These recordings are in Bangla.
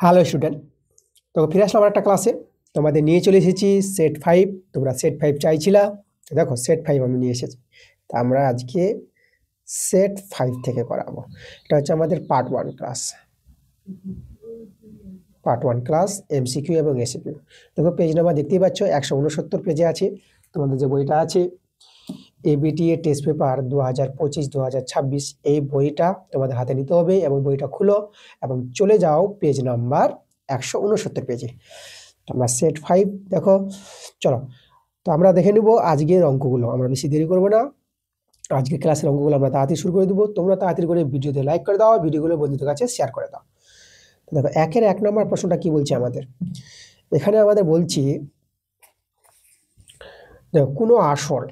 হ্যালো স্টুডেন্ট, তো ফিরে আসলাম একটা ক্লাসে। তোমাদের নিয়ে চলে এসেছি সেট 5। তোমরা সেট 5 চাইছিলা, তো দেখো সেট 5 আমি নিয়ে এসেছি। তা আমরা আজকে সেট 5 থেকে করাবো। এটা হচ্ছে আমাদের part 1 class. Part 1 class MCQ এবং এসিকিউ। দেখো পেজ নাম্বার দেখতেই পাচ্ছ, 169 পেজে আছে। তোমাদের যে বইটা আছে এবিটিএ টেস্ট পেপার 2025-2026, এই বইটা তোমাদের হাতে নিতে হবে এবং বইটা খুলো এবং চলে যাও পেজ নাম্বার 169 পেজে। আমরা সেট 5 দেখো। চলো, তো আমরা দেখে নিব আজকের অঙ্কগুলো। আমরা বেশি দেরি করব না, আজকের ক্লাসের অঙ্কগুলো আমরা তাড়াতাড়ি শুরু করে দেবো। তোমরা তাড়াতাড়ি করে ভিডিওতে লাইক করে দাও, ভিডিওগুলো বন্ধুদের কাছে শেয়ার করে দাও। দেখো 1 নম্বর প্রশ্নটা কি বলছে আমাদের। এখানে আমাদের বলছি, দেখো কোনো আসল,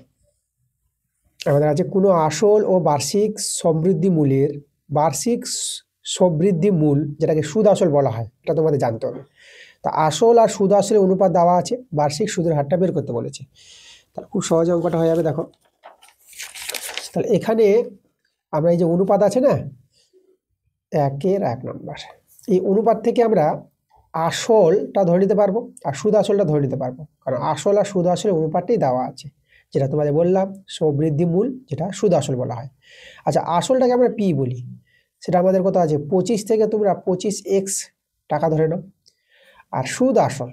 আমাদের আছে কোনো আসল ও বার্ষিক সমৃদ্ধি মূল, যেটাকে সুদ আসল বলা হয়, এটা তোমাদের জানতে হবে। তা আসল আর সুদ আসলের অনুপাত দেওয়া আছে, বার্ষিক সুদের হারটা বের করতে বলেছে। তাহলে খুব সহজে অঙ্কটা হয়ে যাবে। দেখো তাহলে এখানে আমরা এই যে অনুপাত আছে না, 1 নম্বর, এই অনুপাত থেকে আমরা আসলটা ধরে নিতে পারবো আর সুদ আসলটা ধরে নিতে পারবো, কারণ আসল আর সুদ আসলের অনুপাতটাই দেওয়া আছে, যেটা তোমাদের বললাম সমৃদ্ধি মূল, যেটা সুদ আসল বলা হয়। আচ্ছা, আসলটাকে আমরা পি বলি, সেটা আমাদের কত আছে 25 থেকে তোমরা 25x টাকা ধরে নাও। আর সুদ আসল,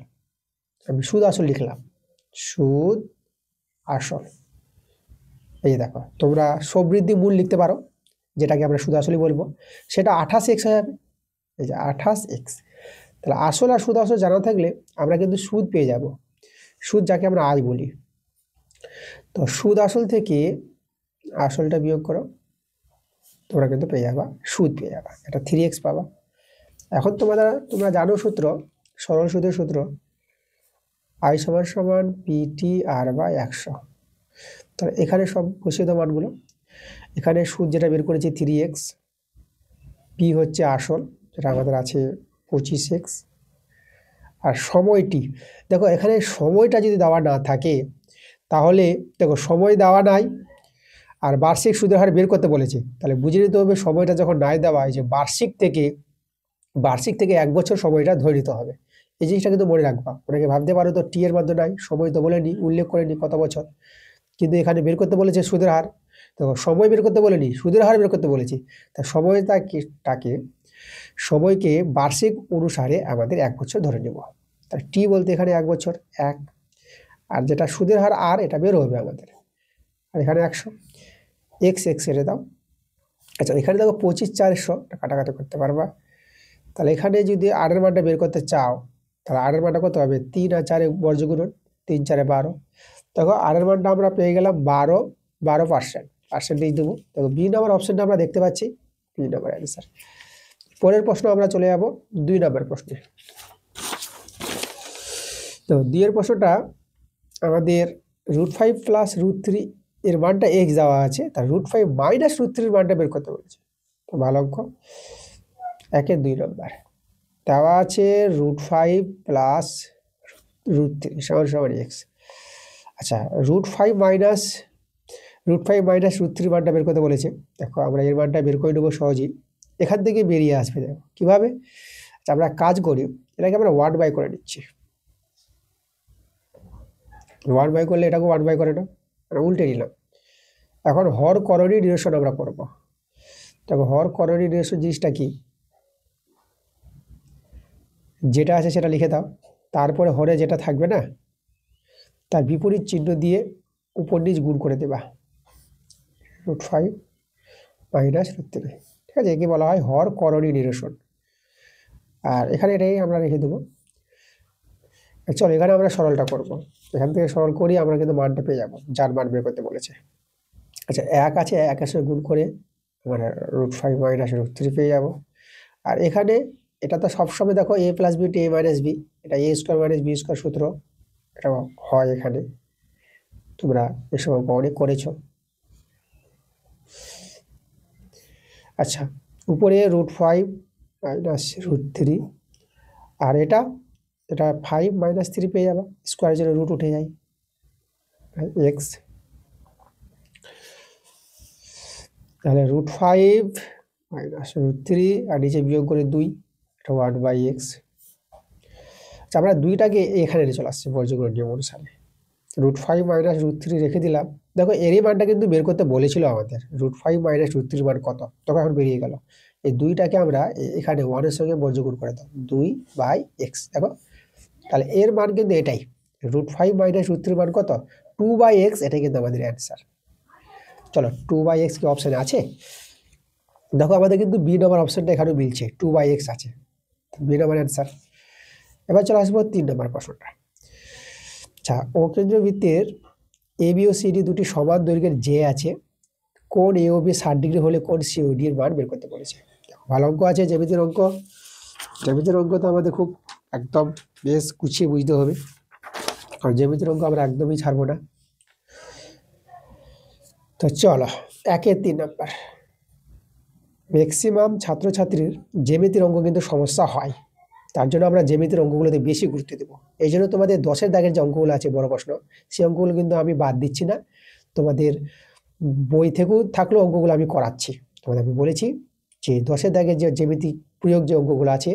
আমি সুদ আসল লিখলাম, সুদ আসল। এই যে দেখো, তোমরা সমৃদ্ধি মূল লিখতে পারো, যেটাকে আমরা সুদ আসলই বলবো, সেটা 28x হয়ে যাবে। এই যে 28x। তাহলে আসল আর সুদ আসল জানা থাকলে আমরা কিন্তু সুদ পেয়ে যাব, সুদ যাকে আমরা আয় বলি। তো সুদ আসল থেকে আসলটা বিয়োগ করো, তোমরা কিন্তু পেয়ে যাবা, সুদ পেয়ে যাবা, এটা 3x পাবা। এখন তোমরা জানো সূত্র, সরল সুদের সূত্র, আই সমান সমান পিটি আর বাই 100। তাহলে এখানে সব বসিয়ে দাও মানগুলো। এখানে সুদ যেটা বের করেছি 3x, পি হচ্ছে আসল, যেটা আমাদের আছে 25x, আর সময়টি, দেখো এখানে সময়টা যদি দেওয়া না থাকে তাহলে, দেখো সময় দেওয়া নাই আর বার্ষিক সুদের হার বের করতে বলেছে, তাহলে বুঝে নিতে হবে সময়টা যখন নাই দেওয়া হয় যে বার্ষিক থেকে 1 বছর সময়টা ধরে নিতে হবে। এই জিনিসটা কিন্তু মনে রাখবা। অনেকে ভাবতে পারো তো টি এর মধ্যে নাই, সময় তো বলেনি, উল্লেখ করেনি কত বছর, কিন্তু এখানে বের করতে বলেছে সুদের হার। দেখো সময় বের করতে বলেনি, সুদের হার বের করতে বলেছি। তা সময়কে বার্ষিক অনুসারে আমাদের 1 বছর ধরে নেব। তাহলে টি বলতে এখানে 1 বছর 1, আর যেটা সুদের হার আর, এটা বের হবে আমাদের, আর এখানে 100, এক্স এরে দাও। আচ্ছা, এখানে দেখো 25-400 কাটাকাটি করতে পারবা। তাহলে এখানে যদি আর এর মানটা বের করতে চাও, তাহলে আর এর মানটা কত হবে, 3 আর 4 বর্জ গুণন, 3 4 12। দেখো আর এর মানটা আমরা পেয়ে গেলাম 12% দেবো। দেখো বি নাম্বার অপশনটা আমরা দেখতে পাচ্ছি, বি নাম্বার অ্যান্সার। পরের প্রশ্ন আমরা চলে যাব 2 নম্বর প্রশ্নে। তো 2 এর প্রশ্নটা আমাদের √5 প্লাস √3 এর মানটা x দেওয়া আছে, তার √5 মাইনাস √3 এর মানটা বের করতে বলেছে। তো ভালো অঙ্ক, 2 নম্বর দেওয়া আছে √5 প্লাস √3 সমান সমান x। আচ্ছা, √5 মাইনাস √3 মানটা বের করতে বলেছে। দেখো আমরা এর মানটা বের করে নেবো সহজেই, এখান থেকে বেরিয়ে আসবে। দেখো কিভাবে, আচ্ছা আমরা কাজ করি, এটাকে আমরা 1/, করে নিচ্ছি। 1/, করলে এটাকে 1/, করে নাও, আমরা উল্টে নিলাম। এখন হর করণী নিরসন আমরা করবো। দেখো হর করণী নিরসন জিনিসটা কি, যেটা আছে সেটা লিখে দাও, তারপরে হরে যেটা থাকবে না তার বিপরীত চিহ্ন দিয়ে উপর নিচ গুণ করে দেবা, √5 মাইনাস √3। ঠিক আছে, একে বলা হয় হর করণী নিরসন। আর এখানে এটাই আমরা রেখে দেবো। চলো এখানে আমরা সরলটা করব, এখান থেকে সরল করি আমরা কিন্তু মানটা পেয়ে যাবো, যার মান বের করতে বলেছে। আচ্ছা 1 আছে, 1 সঙ্গে গুণ করে আমরা √5 মাইনাস √3 পেয়ে যাবো। আর এখানে এটা তো সবসময় দেখো a plus B to a minus B, এটা a square minus B square সূত্র, এটা হয় এখানে, তোমরা এসব অনেক করেছো। আচ্ছা, উপরে √5 মাইনাস √3, আর এটা 5 মাইনাস 3 পেয়ে যাবে, স্কোয়ারের জন্য রুট উঠে যায়, এক্স। তাহলে √5 মাইনাস √3 আর নিচে বিয়োগ করে 2, এটা 1/x। আমরা 2টাকে এখানে নিয়ে চলে আসছি বর্গমূল নিয়ম অনুসারে। √5 - √3 রেখে দিলাম। দেখো এরই মানটা কিন্তু বের করতে বলেছিল আমাদের, √5 - √3 মান কত, তখন এখন বেরিয়ে গেল। এই 2টাকে আমরা এখানে 1 এর সঙ্গে বর্গমূল করে দাও, 2/x। দেখো তাহলে এর মান কিন্তু এটাই, √5 - √3 মান কত, 2/x। এটাই কিন্তু আমাদের অ্যান্সার। চলো 2/x কি অপশানে আছে? দেখো আমাদের কিন্তু বি নম্বর অপশানটা এখানে মিলছে, 2/x আছে, বি নম্বর অ্যান্সার। এবার চলে আসবো 3 নম্বর প্রশ্নটা। আচ্ছা, অকেন্দ্রীয় বৃত্তের এ বি ও সিডি দুটি সমান দৈর্ঘ্যের যে আছে, কোণ এ ও বি 60 ডিগ্রি হলে কোণ সিওডি এর মান বের করতে বলেছে। ভালো অঙ্ক আছে, জ্যামিতির অঙ্ক। জ্যামিতির অঙ্ক তো আমাদের খুব একদম বেশ গুছিয়ে বুঝতে হবে, আর জ্যামিতির অঙ্ক আমরা একদমই ছাড়বো না। তো চলো 1-এর 3 নম্বর। ম্যাক্সিমাম ছাত্রছাত্রীর জ্যামিতির অঙ্ক কিন্তু সমস্যা হয়, তার জন্য আমরা জ্যামিতির অঙ্কগুলোতে বেশি গুরুত্ব দেবো। এই জন্য তোমাদের 10-এর দাগের যে অঙ্কগুলো আছে বড় প্রশ্ন, সেই অঙ্কগুলো কিন্তু আমি বাদ দিচ্ছি না, তোমাদের বই থেকেও থাকলেও অঙ্কগুলো আমি করাচ্ছি। তোমাদের আমি বলেছি যে 10-এর দাগের যে জ্যামিতিক প্রয়োগ যে অঙ্কগুলো আছে,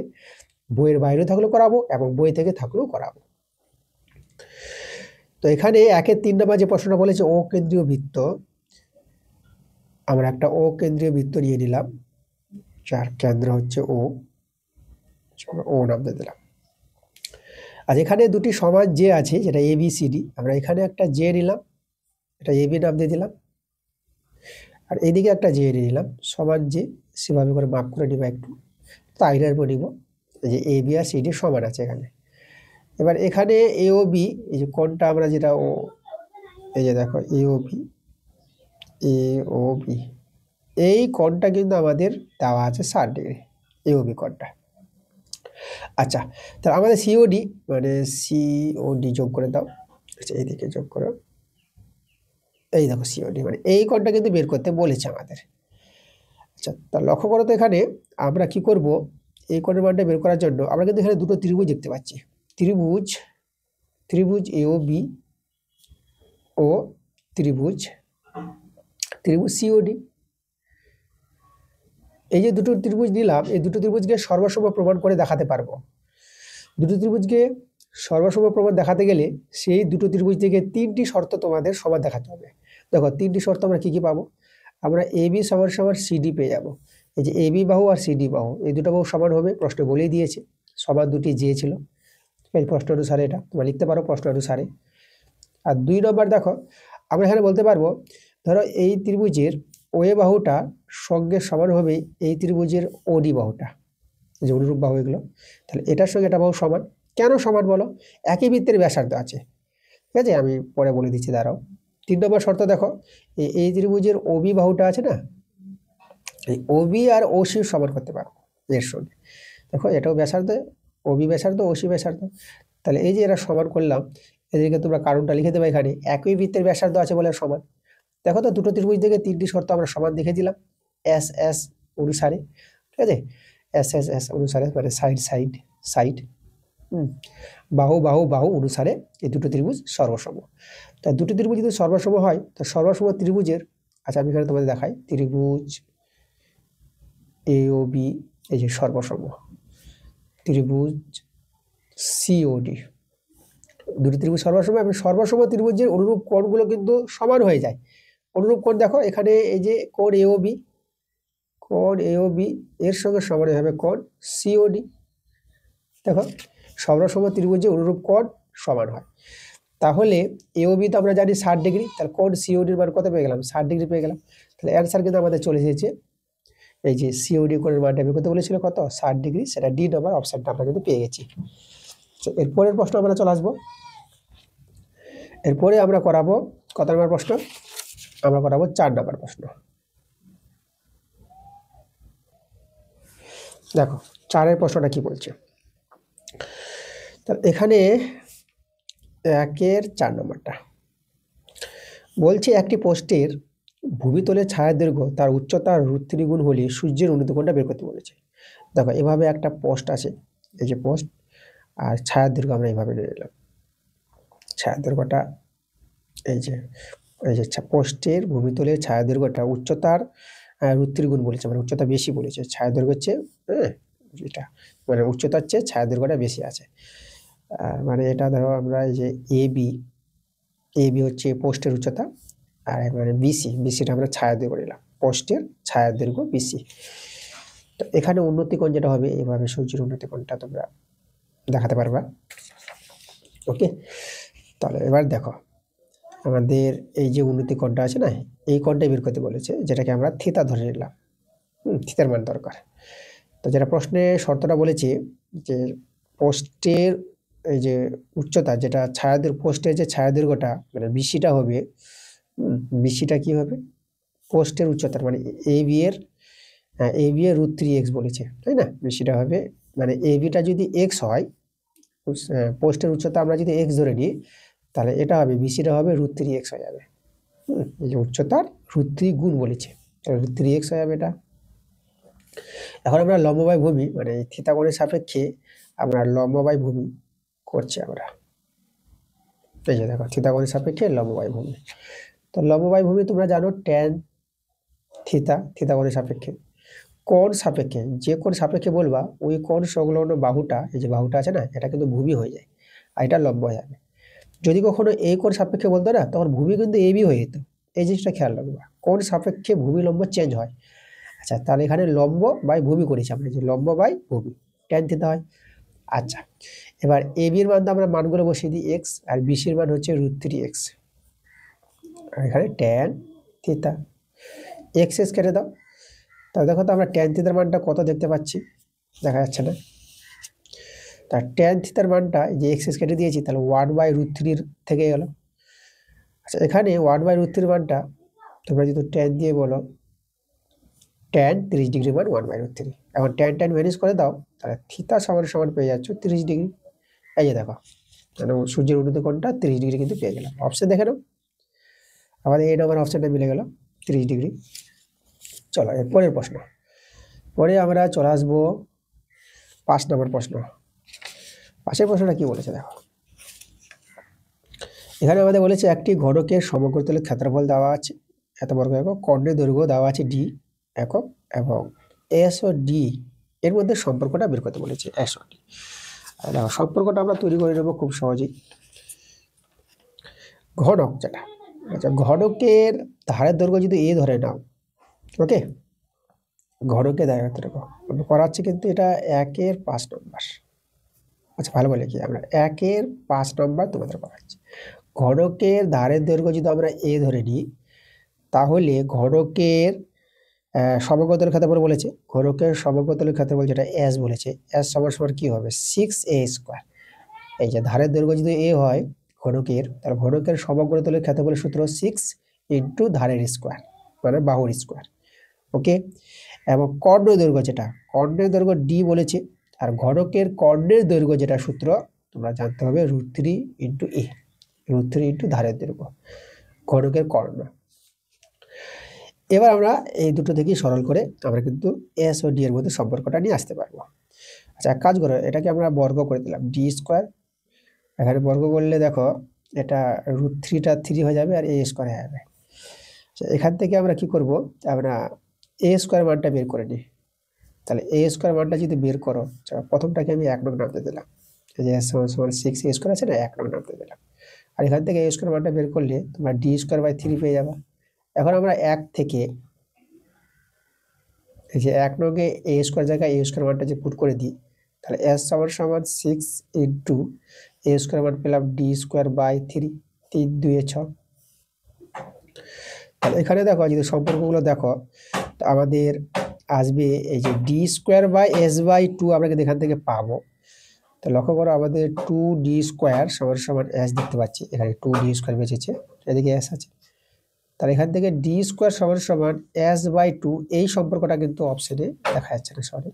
বইয়ের বাইরেও থাকলেও করাবো এবং বই থেকে থাকলেও করাবো। তো এখানে 1-এর 3 নম্বর যে প্রশ্নটা বলেছে অকেন্দ্রীয় বৃত্ত, আমরা একটা অকেন্দ্রীয় বৃত্ত নিয়ে নিলাম, যার কেন্দ্র হচ্ছে ও, ও নাম দিয়ে দিলাম। আর এখানে দুটি সমান যে আছে, যেটা এ বি সি ডি, আমরা এখানে একটা জে নিলাম, এটা এ বি নাম দিয়ে দিলাম, আর এদিকে একটা জে নিয়ে নিলাম সমান যে, সেভাবে করে মাপ করে নিব একটু, তাইরার উপর নিব যে A B R C D সমান আছে এখানে। এবার এখানে এ ও বি, এই যে কোণটা আমরা যেটা ও, এই যে দেখো এ ও বি, এ ও বি, এই কোণটা কিন্তু আমাদের দেওয়া আছে 60 ডিগ্রি, এ ও বি কোণটা। আচ্ছা, তাহলে আমাদের সিওডি মানে সিওডি যোগ করে দাও, আচ্ছা এইদিকে যোগ করো, এই দেখো সিওডি মানে এই কোণটা কিন্তু বের করতে বলেছে আমাদের। আচ্ছা, তা লক্ষ্য করো তো এখানে আমরা কি করব, এই কোণের মানটা বের করার জন্য আমরা কিন্তু এখানে দুটো ত্রিভুজ দেখতে পাচ্ছি, ত্রিভুজ এ ও বি ও ত্রিভুজ সিওডি। এই যে দুটো ত্রিভুজ নিলাম, এই দুটো ত্রিভুজকে সর্বসম প্রমাণ করে দেখাতে পারবো। দুটো ত্রিভুজকে সর্বসম প্রমাণ দেখাতে গেলে সেই দুটো ত্রিভুজ থেকে 3টি শর্ত তোমাদের সমান দেখাতে হবে। দেখো 3টি শর্ত আমরা কি কি পাবো, আমরা এ বি সমান সমান সিডি পেয়ে যাব। এই যে এ বি বাহু আর সিডি বাহু, এই দুটো বাহু সমান হবে, প্রশ্ন বলেই দিয়েছে, সমান দুটি যে ছিল, এই প্রশ্ন অনুসারে এটা তোমরা লিখতে পারো প্রশ্ন অনুসারে। আর 2 নম্বর দেখো, আমরা এখানে বলতে পারবো, ধরো এই ত্রিভুজের ওএ বাহুটা সঙ্গে সমান হবে এই ত্রিভুজের ওডি বাহুটা, যে অনুরূপ বাহু এগুলো, তাহলে এটার সঙ্গে এটা বাহু সমান। কেন সমান বলো, একই বৃত্তের ব্যাসার্ধ আছে, ঠিক আছে, আমি পরে বলে দিচ্ছি, দাঁড়াও। 3 নম্বর শর্ত দেখো, এই ত্রিভুজের ওবি বাহুটা আছে না, এই ওবি আর ওসি সমান করতে পারবো এর সঙ্গে। দেখো এটাও ব্যাসার্ধ, ওবি ব্যাসার্ধ, ওসি ব্যাসার্ধ, তাহলে এই যে এরা সমান করলাম, এদেরকে তোমরা কারণটা লিখে দেবে, এখানে একই বৃত্তের ব্যাসার্ধ আছে বলে সমান। দেখো তো দুটো ত্রিভুজ থেকে 3টি শর্ত আমরা সমান দেখে দিলাম এস এস অনুসারে, ঠিক আছে, এস এস এস অনুসারে মানে সাইড বাহু অনুসারে এই দুটো ত্রিভুজ সর্বসম। তাই দুটো ত্রিভুজ যদি সর্বসম হয়, তো সর্বসম ত্রিভুজের, আচ্ছা আমি এখানে তোমাদের দেখাই, ত্রিভুজ এ ও বি, এই যে সর্বসম, ত্রিভুজ সিওডি, দুটো ত্রিভুজ সর্বসম এবং সর্বসম ত্রিভুজের অনুরূপ কোণগুলো কিন্তু সমান হয়ে যায়। অনুরূপ কোণ দেখো এখানে, এই যে কোণ এ ও বি এর সঙ্গে সমান হবে কোণ সিওডি। দেখো সর্বসম ত্রিভুজে অনুরূপ কোণ সমান হয়, তাহলে এ ও বি তো আমরা জানি 60 ডিগ্রি, তাহলে কোণ সিওডির মান কত পেয়ে গেলাম, 60 ডিগ্রি পেয়ে গেলাম। তাহলে অ্যান্সার কিন্তু আমাদের চলে এসেছে, এই যে সিওডি কোণের মানটা বের করতে বলেছিল কত, 60 ডিগ্রি, সেটা ডি নম্বর অপশনটা আমরা কিন্তু পেয়ে গেছি। এরপরের প্রশ্ন আমরা চলে আসবো, এরপরে আমরা করাবো কত নম্বর প্রশ্ন, আমরা করাবো 4 নম্বর প্রশ্ন। দেখো 4-এর প্রশ্নটা কি বলছে, এখানে 1-এর 4 নম্বরটা বলছে, একটি পোস্টের ভূমিতলের ছায়ার দৈর্ঘ্য তার উচ্চতার √3 গুণ হলে সূর্যের উন্নত কোণটা বের করতে বলেছে। দেখো এভাবে একটা পোস্ট আছে, এই যে পোস্ট, আর ছায়ার দৈর্ঘ্য আমরা এইভাবে নিয়ে নিলাম, ছায়ার দৈর্ঘ্যটা এই যে পোস্টের ভূমিতলের ছায়া দৈর্ঘ্যটা উচ্চতার √3 গুণ বলেছে, মানে উচ্চতা বেশি বলেছে, ছায়া দৈর্ঘ্য হচ্ছে, এটা মানে উচ্চতার চেয়ে ছায়া দৈর্ঘ্যটা বেশি আছে। মানে এটা ধরো আমরা এই যে এ বি হচ্ছে পোস্টের উচ্চতা, আর মানে বিসিটা আমরা ছায়া দিয়ে করে নিলাম, পোস্টের ছায়ার দৈর্ঘ্য বিসি। তো এখানে উন্নতি কোণ যেটা হবে, এইভাবে সূর্যের উন্নতি কোণটা তোমরা দেখাতে পারবা। ওকে, তাহলে এবার দেখো আমাদের এই যে উন্নতি কোণটা আছে না, এই কোণটাই বের করতে বলেছে, যেটাকে আমরা থিতা ধরে নিলাম। থিতার মান দরকার। তো যেটা প্রশ্নে শর্তটা বলেছে যে পোস্টের এই যে উচ্চতা, যেটা ছায়াদের পোস্টের যে ছায়া দৈর্ঘ্যটা মানে বিসিটা হবে, বিসিটা কি হবে পোস্টের উচ্চতার মানে এ বি এর √3x বলেছে, তাই না? বিসিটা হবে মানে এ বিটা যদি এক্স হয়, পোস্টের উচ্চতা আমরা যদি এক্স ধরে নিই, তাহলে এটা হবে বিসিটা হবে √3x হয়ে যাবে। এই যে উচ্চতার √3 গুণ বলেছে, √3x হয়ে যাবে এটা। এখন আমরা লম্ব বাই ভূমি মানে থিতা কোণের সাপেক্ষে আমরা লম্ব বাই ভূমি করছি আমরা। এই যে দেখো থিতা কোণের সাপেক্ষে লম্ব বাই ভূমি। তো লম্ব বাই ভূমি তোমরা জানো ট্যান থিতা কোণের সাপেক্ষে, কোণ সাপেক্ষে যে কোণ সাপেক্ষে বলবা ওই কোণ সংলগ্ন বাহুটা, এই যে বাহুটা আছে না, এটা কিন্তু ভূমি হয়ে যায় আর এটা লম্ব হয়ে যাবে। যদি কখনো এই কোণ সাপেক্ষে বলতো না, তখন ভূমি কিন্তু এ বি হয়ে যেত। এই জিনিসটা খেয়াল রাখবা, কোণ সাপেক্ষে ভূমি লম্ব চেঞ্জ হয়। আচ্ছা, তাহলে এখানে লম্ব বাই ভূমি করেছি আমরা, যে লম্ব বাই ভূমি ট্যান থিতা হয়। আচ্ছা, এবার এ বির মান আমরা মানগুলো বসিয়ে দিই এক্স, আর বিসির মান হচ্ছে √3x, আর এখানে ট্যান থিতা এক্স কেটে দাও। তাহলে দেখো তো আমরা ট্যান থিতার মানটা কত দেখতে পাচ্ছি, দেখা যাচ্ছে না। তার ট্যান থিতার মানটা যে এক্স কেটে দিয়েছি, তাহলে 1/√3 থেকে গেল। আচ্ছা, এখানে 1/√3 মানটা তোমরা যদি ট্যান দিয়ে বলো, ট্যান 30 ডিগ্রি মান 1/√3। এখন ট্যান ম্যানেজ করে দাও, তাহলে থিতা সমান পেয়ে যাচ্ছ 30 ডিগ্রি। এই যে দেখো মানে সূর্যের উন্নতি কোণটা 30 ডিগ্রি কিন্তু পেয়ে গেলাম। অপশন দেখে নাও, আমাদের এই নম্বর অপশনটা মিলে গেল 30 ডিগ্রি। চলো এর পরের প্রশ্ন, পরে আমরা চলে আসবো 5 নম্বর প্রশ্ন। পাশের প্রশ্নটা কি বলেছে দেখো, এখানে আমাদের বলেছে একটি ঘনকের সমগ্রতলের ক্ষেত্রফল দেওয়া আছে এত বর্গ একক, কর্ণের দৈর্ঘ্য দেওয়া আছে ডি একক, এবং এস ও ডি এর মধ্যে সম্পর্কটা বের করতে বলেছে এস ও ডি। দেখো সম্পর্কটা আমরা তৈরি করে নেবো খুব সহজেই। ঘনক যেটা, আচ্ছা ঘনকের ধারের দৈর্ঘ্য যদি এ ধরে নাও, ওকে, ঘনকের ধারের দৈর্ঘ্য করাচ্ছি কিন্তু এটা 1-এর 5 নম্বর। আচ্ছা ভালো বলে কি, আমরা 1-এর 5 নম্বর তোমাদের করাচ্ছি। ঘনকের ধারের দৈর্ঘ্য যদি আমরা এ ধরে নিই, তাহলে ঘনকের সমগ্রতলের ক্ষেত্রফল বলেছে, ঘনকের সমগ্রতলের ক্ষেত্রফল যেটা এস বলেছে, এস সমান কি হবে 6a²। এই যে ধারের দৈর্ঘ্য যদি এ হয় ঘনকের, তাহলে ঘনকের সমগ্রতলের ক্ষেত্রফলের সূত্র 6 ইন্টু ধারের স্কোয়ার মানে বাহুর স্কোয়ার। ওকে, এবং কর্ণের দৈর্ঘ্য যেটা, কর্ণের দৈর্ঘ্য ডি বলেছে, আর ঘনকের কর্ণের দৈর্ঘ্য যেটা সূত্র তোমরা জানতে হবে √3 ইন্টু এ, √3 ইন্টু ধারের দৈর্ঘ্য ঘনকের কর্ণ। এবার আমরা এই দুটো থেকেই সরল করে আমরা কিন্তু এস ও ডি এর মধ্যে সম্পর্কটা নিয়ে আসতে পারবো। আচ্ছা এক কাজ করো, এটাকে আমরা বর্গ করে দিলাম d², এখানে বর্গ করলে দেখো এটা √3টা 3 হয়ে যাবে আর a² হয়ে যাবে। আচ্ছা এখান থেকে আমরা কি করব, আমরা a² মানটা বের করে নিই। তাহলে a² মানটা যদি বের করো, প্রথমটাকে আমি 1 নং নামতে দিলাম, এই যে s=6a² আছে না, 1 নং নামতে দিলাম। আর এখান থেকে a² মানটা বের করলে তোমরা d²/3 পেয়ে যাবে। এখন আমরা 1 থেকে এই যে 1 নঙ্গে a² জায়গায় a² মানটা যে পুট করে দিই, তাহলে s = 6 ইন্টু a² মান পেলাম d²/3, 3 2 6। তাহলে এখানে দেখো যদি সম্পর্কগুলো দেখো, তো আমাদের আসবে এই যে d²/s/2 আমরা কিন্তু এখান থেকে পাবো। তো লক্ষ্য করো আমাদের 2d² = s দেখতে পাচ্ছি, এখানে 2d² বেঁচেছে, এদিকে s আছে। তাহলে এখান থেকে d² = s/2, এই সম্পর্কটা কিন্তু অপশনে দেখা যাচ্ছে না, সরি,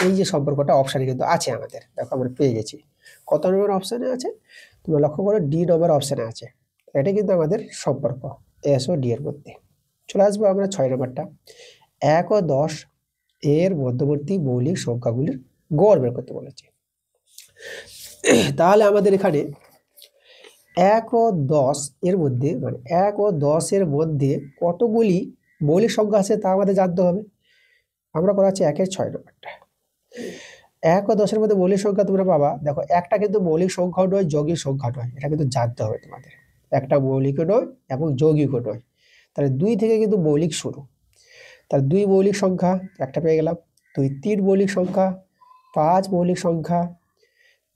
এই যে সম্পর্কটা অপশনে কিন্তু আছে আমাদের, দেখো আমরা পেয়ে গেছি। কত নম্বর অপশনে আছে তোমরা লক্ষ্য করো, ডি নম্বর অপশনে আছে। এটা কিন্তু আমাদের সম্পর্ক এস ও ডি এর মধ্যে। চলে আসবো আমরা 6 নম্বরটা, 1 ও 10 এর মধ্যবর্তী মৌলিক সংখ্যাগুলির গড় বের করতে বলেছে। তাহলে আমাদের এখানে 1 ও 10 এর মধ্যে মানে 1 ও 10 এর মধ্যে কতগুলি মৌলিক সংখ্যা আছে তা আমাদের জানতে হবে। আমরা করাচ্ছি 1-এর 6 নম্বরটা। 1 ও 10 এর মধ্যে মৌলিক সংখ্যা তোমরা পাবা। দেখো একটা কিন্তু মৌলিক সংখ্যাও নয়, যৌগিক সংখ্যা নয়, এটা কিন্তু জানতে হবে তোমাদের। একটা মৌলিকও নয় এবং যৌগিকও নয়। তাহলে 2 থেকে কিন্তু মৌলিক শুরু। তাহলে 2 মৌলিক সংখ্যা একটা পেয়ে গেলাম, 2 3 মৌলিক সংখ্যা, 5 মৌলিক সংখ্যা,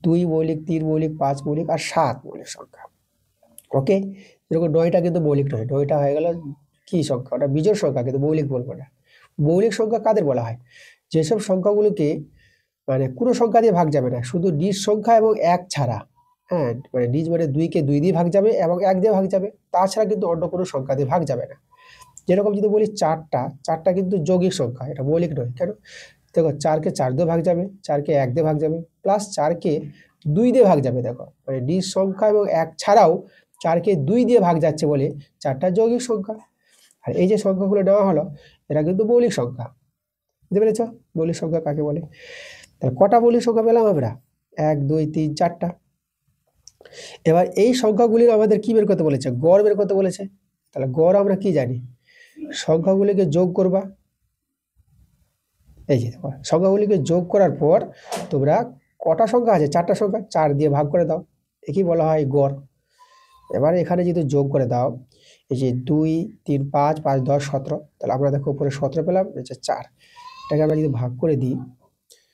2 মৌলিক, 3 মৌলিক, 5 মৌলিক আর 7 মৌলিক সংখ্যা। ওকে, এরকম 9টা কিন্তু মৌলিক নয়, 9টা হয়ে গেল কি সংখ্যা, ওটা বিজোড় সংখ্যা, কিন্তু মৌলিক বলবো না। মৌলিক সংখ্যা কাদের বলা হয়? যেসব সংখ্যাগুলোকে মানে কোনো সংখ্যা দিয়ে ভাগ যাবে না, শুধু নিজ সংখ্যা এবং 1 ছাড়া। হ্যাঁ, মানে নিজ মানে 2কে 2 দিয়ে ভাগ যাবে এবং 1 দিয়ে ভাগ যাবে, তাছাড়া কিন্তু অন্য কোনো সংখ্যা দিয়ে ভাগ যাবে না। যেরকম যদি বলি 4টা কিন্তু যৌগিক সংখ্যা, এটা মৌলিক নয়। কেন? দেখো 4কে 4 দিয়ে ভাগ যাবে, 4কে 1 দিয়ে ভাগ যাবে, প্লাস 4কে 2 দিয়ে ভাগ যাবে। দেখো মানে নিজ সংখ্যা এবং 1 ছাড়াও 4কে 2 দিয়ে ভাগ যাচ্ছে বলে 4টা যৌগিক সংখ্যা। আর এই যে সংখ্যাগুলো নেওয়া হলো, এরা কিন্তু মৌলিক সংখ্যা। বুঝতে পেরেছ মৌলিক সংখ্যা কাকে বলে? তাহলে কটা মৌলিক সংখ্যা পেলাম আমরা? 1 2 3 4টা। এবার এই সংখ্যাগুলির আমাদের কি বের করতে বলেছে? গড় বের করতে বলেছে। তাহলে গড় আমরা কি জানি? সংখ্যাগুলিকে যোগ করবা। এই যে দেখো সংখ্যাগুলিকে যোগ করার পর তোমরা কটা সংখ্যা আছে? 4টা সংখ্যা, 4 দিয়ে ভাগ করে দাও, একই বলা হয় গড়। এবার এখানে যদি যোগ করে দাও, এই যে 2 3 5 5 10 17, তাহলে আমরা দেখো উপরে 17 পেলাম, এই যে 4, এটাকে আমরা যদি ভাগ করে দিই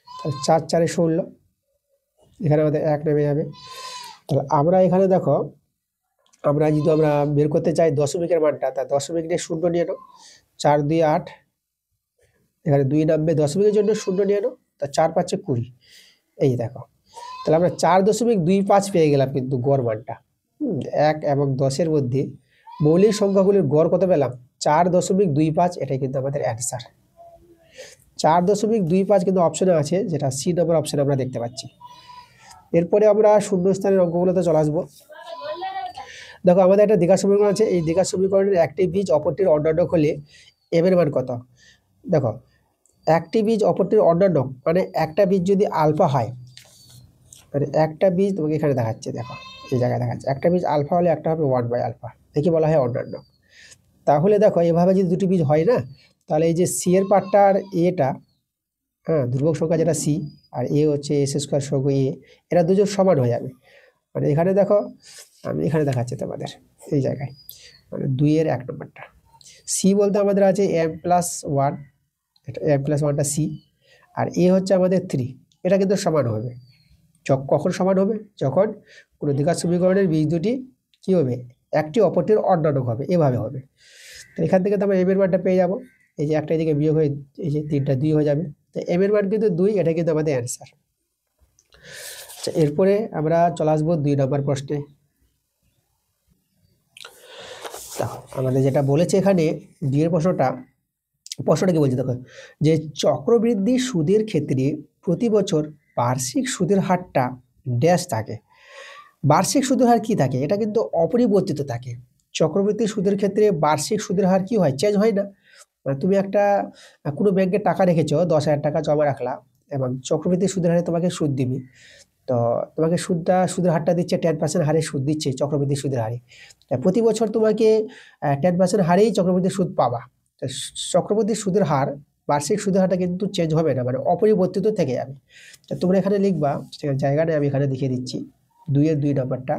তাহলে 4 4 এ 16, এখানে আমাদের 1 নেমে যাবে। তাহলে আমরা এখানে দেখো আমরা বের করতে চাই দশমিকের মানটা, তা দশমিক নিয়ে 0 নিয়ে নাও, 4 2 8, এখানে 2 নামবে, দশমিকের জন্য 0 নিয়ে নাও, তা 4 5 20। এই দেখো তাহলে আমরা 4.25 পেয়ে গেলাম কিন্তু গড় মানটা। 1 এবং 10-এর মধ্যে মৌলিক সংখ্যাগুলির গড় কত পেলাম? 4.25, এটাই কিন্তু আমাদের অ্যান্সার। 4.25 কিন্তু অপশনে আছে, যেটা সি নম্বর অপশনে আমরা দেখতে পাচ্ছি। এরপরে আমরা শূন্যস্থানের অঙ্কগুলোতে চলে আসবো। দেখো আমাদের একটা দ্বিঘাত সমীকরণ আছে, এই দ্বিঘাত সমীকরণের একটি বীজ অপরটির অন্যান্য হলে এম এর মান কত? দেখো একটি বীজ অপরটির অন্যান্য মানে একটা বীজ যদি আলফা হয়, মানে একটা বীজ তোমাকে এখানে দেখাচ্ছে, দেখো এই জায়গায় দেখাচ্ছে একটা বীজ আলফা হলে একটা হবে 1/আলফা, একে বলা হয় অন্যান্য। তাহলে দেখো এভাবে যদি দুটি বীজ হয় না, তাহলে এই যে সি এর পার্টটা আর এটা, হ্যাঁ ধ্রুবক সংখ্যা যেটা সি, আর এ হচ্ছে s² সঙ্গ এ, এরা দুজন সমান হয়ে যাবে। মানে এখানে দেখো আমি এখানে দেখাচ্ছি তোমাদের এই জায়গায়, মানে 2 এর 1 নম্বরটা সি বলতে আমাদের আছে m+1, এটা m+1টা সি, আর এ হচ্ছে আমাদের 3, এটা কিন্তু সমান হবে। কখন সমান হবে? যখন কোনো দ্বিঘাত সমীকরণের বীজ দুটি কি হবে? একটি অপরটির অন্যান্য হবে, এভাবে হবে। তো এখান থেকে তো আমরা এম এর মানটা পেয়ে যাব, এই যে একটা এদিকে বিয়োগ হয়ে এই যে 3টা 2 হয়ে যাবে, তো এম এর মান কিন্তু 2, এটা কিন্তু আমাদের অ্যান্সার। আচ্ছা এরপরে আমরা চলে আসবো 2 নম্বর প্রশ্নে। আমাদের যেটা বলেছে এখানে 2 এর প্রশ্নটা কি বলছে দেখো, যে চক্রবৃদ্ধি সুদের ক্ষেত্রে প্রতি বছর বার্ষিক সুদের হারটা ড্যাশ থাকে। বার্ষিক সুদের হার কি থাকে? এটা কিন্তু অপরিবর্তিত থাকে। চক্রবৃদ্ধি সুদের ক্ষেত্রে বার্ষিক সুদের হার কি হয়? চেঞ্জ হয় না। মানে তুমি একটা কোনো ব্যাংকে টাকা রেখেছো, 10,000 টাকা জমা রাখলা এবং চক্রবৃদ্ধি সুদের হারে তোমাকে সুদ দিবে। তো তোমাকে সুদের হারটা দিচ্ছে 10% হারে সুদ দিচ্ছে চক্রবৃদ্ধি সুদের হারে। প্রতি বছর তোমাকে 10% হারেই চক্রবৃদ্ধি সুদ পাবা। চক্রবৃদ্ধি সুদের হার, বার্ষিক সুদের হারটা কিন্তু চেঞ্জ হবে না, মানে অপরিবর্তিত থেকে যাবে। তোমরা এখানে লিখবা, জায়গাটা আমি এখানে দেখিয়ে দিচ্ছি 2 এর 2 নম্বরটা,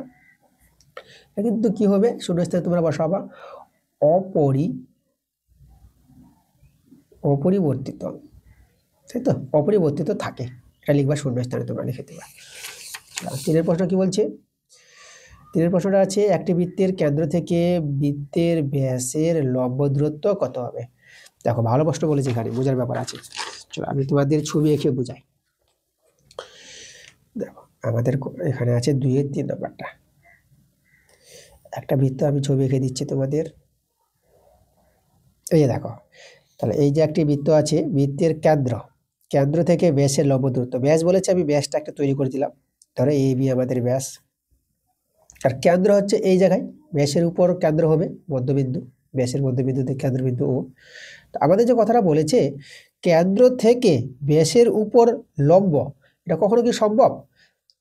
কিন্তু কি হবে? শূন্যস্থানে তোমরা বসাবা অপরিবর্তিত, তাই তো? অপরিবর্তিত থাকে, এটা লিখবা শূন্যস্থানে, তোমরা লিখে দেবা। 3 প্রশ্ন কি বলছে? 3 প্রশ্নটা আছে একটি বৃত্তের কেন্দ্র থেকে বৃত্তের ব্যাসের লম্ব দূরত্ব কত হবে? দেখো ভালো প্রশ্ন বলেছে, এখানে বোঝার ব্যাপার আছে। চলো আমি তোমাদের ছবি এঁকে বুঝাই। দেখো আমাদের এখানে আছে 2 এর 3 নম্বরটা, একটা বৃত্ত আমি ছবি এঁকে দিচ্ছি তোমাদের। এই যে দেখো, তাহলে এই যে একটি বৃত্ত আছে, বৃত্তের কেন্দ্র থেকে ব্যাসের লম্ব দূরত্ব, ব্যাস বলেছে, আমি ব্যাসটা একটা তৈরি করে দিলাম, ধরো এ বি আমাদের ব্যাস, আর কেন্দ্র হচ্ছে এই জায়গায়, ব্যাসের উপর কেন্দ্র হবে মধ্যবিন্দু, ব্যাসের মধ্যবিন্দুতে কেন্দ্রবিন্দু ও। তো আমাদের যে কথাটা বলেছে কেন্দ্র থেকে ব্যাসের উপর লম্ব, এটা কখনো কি সম্ভব?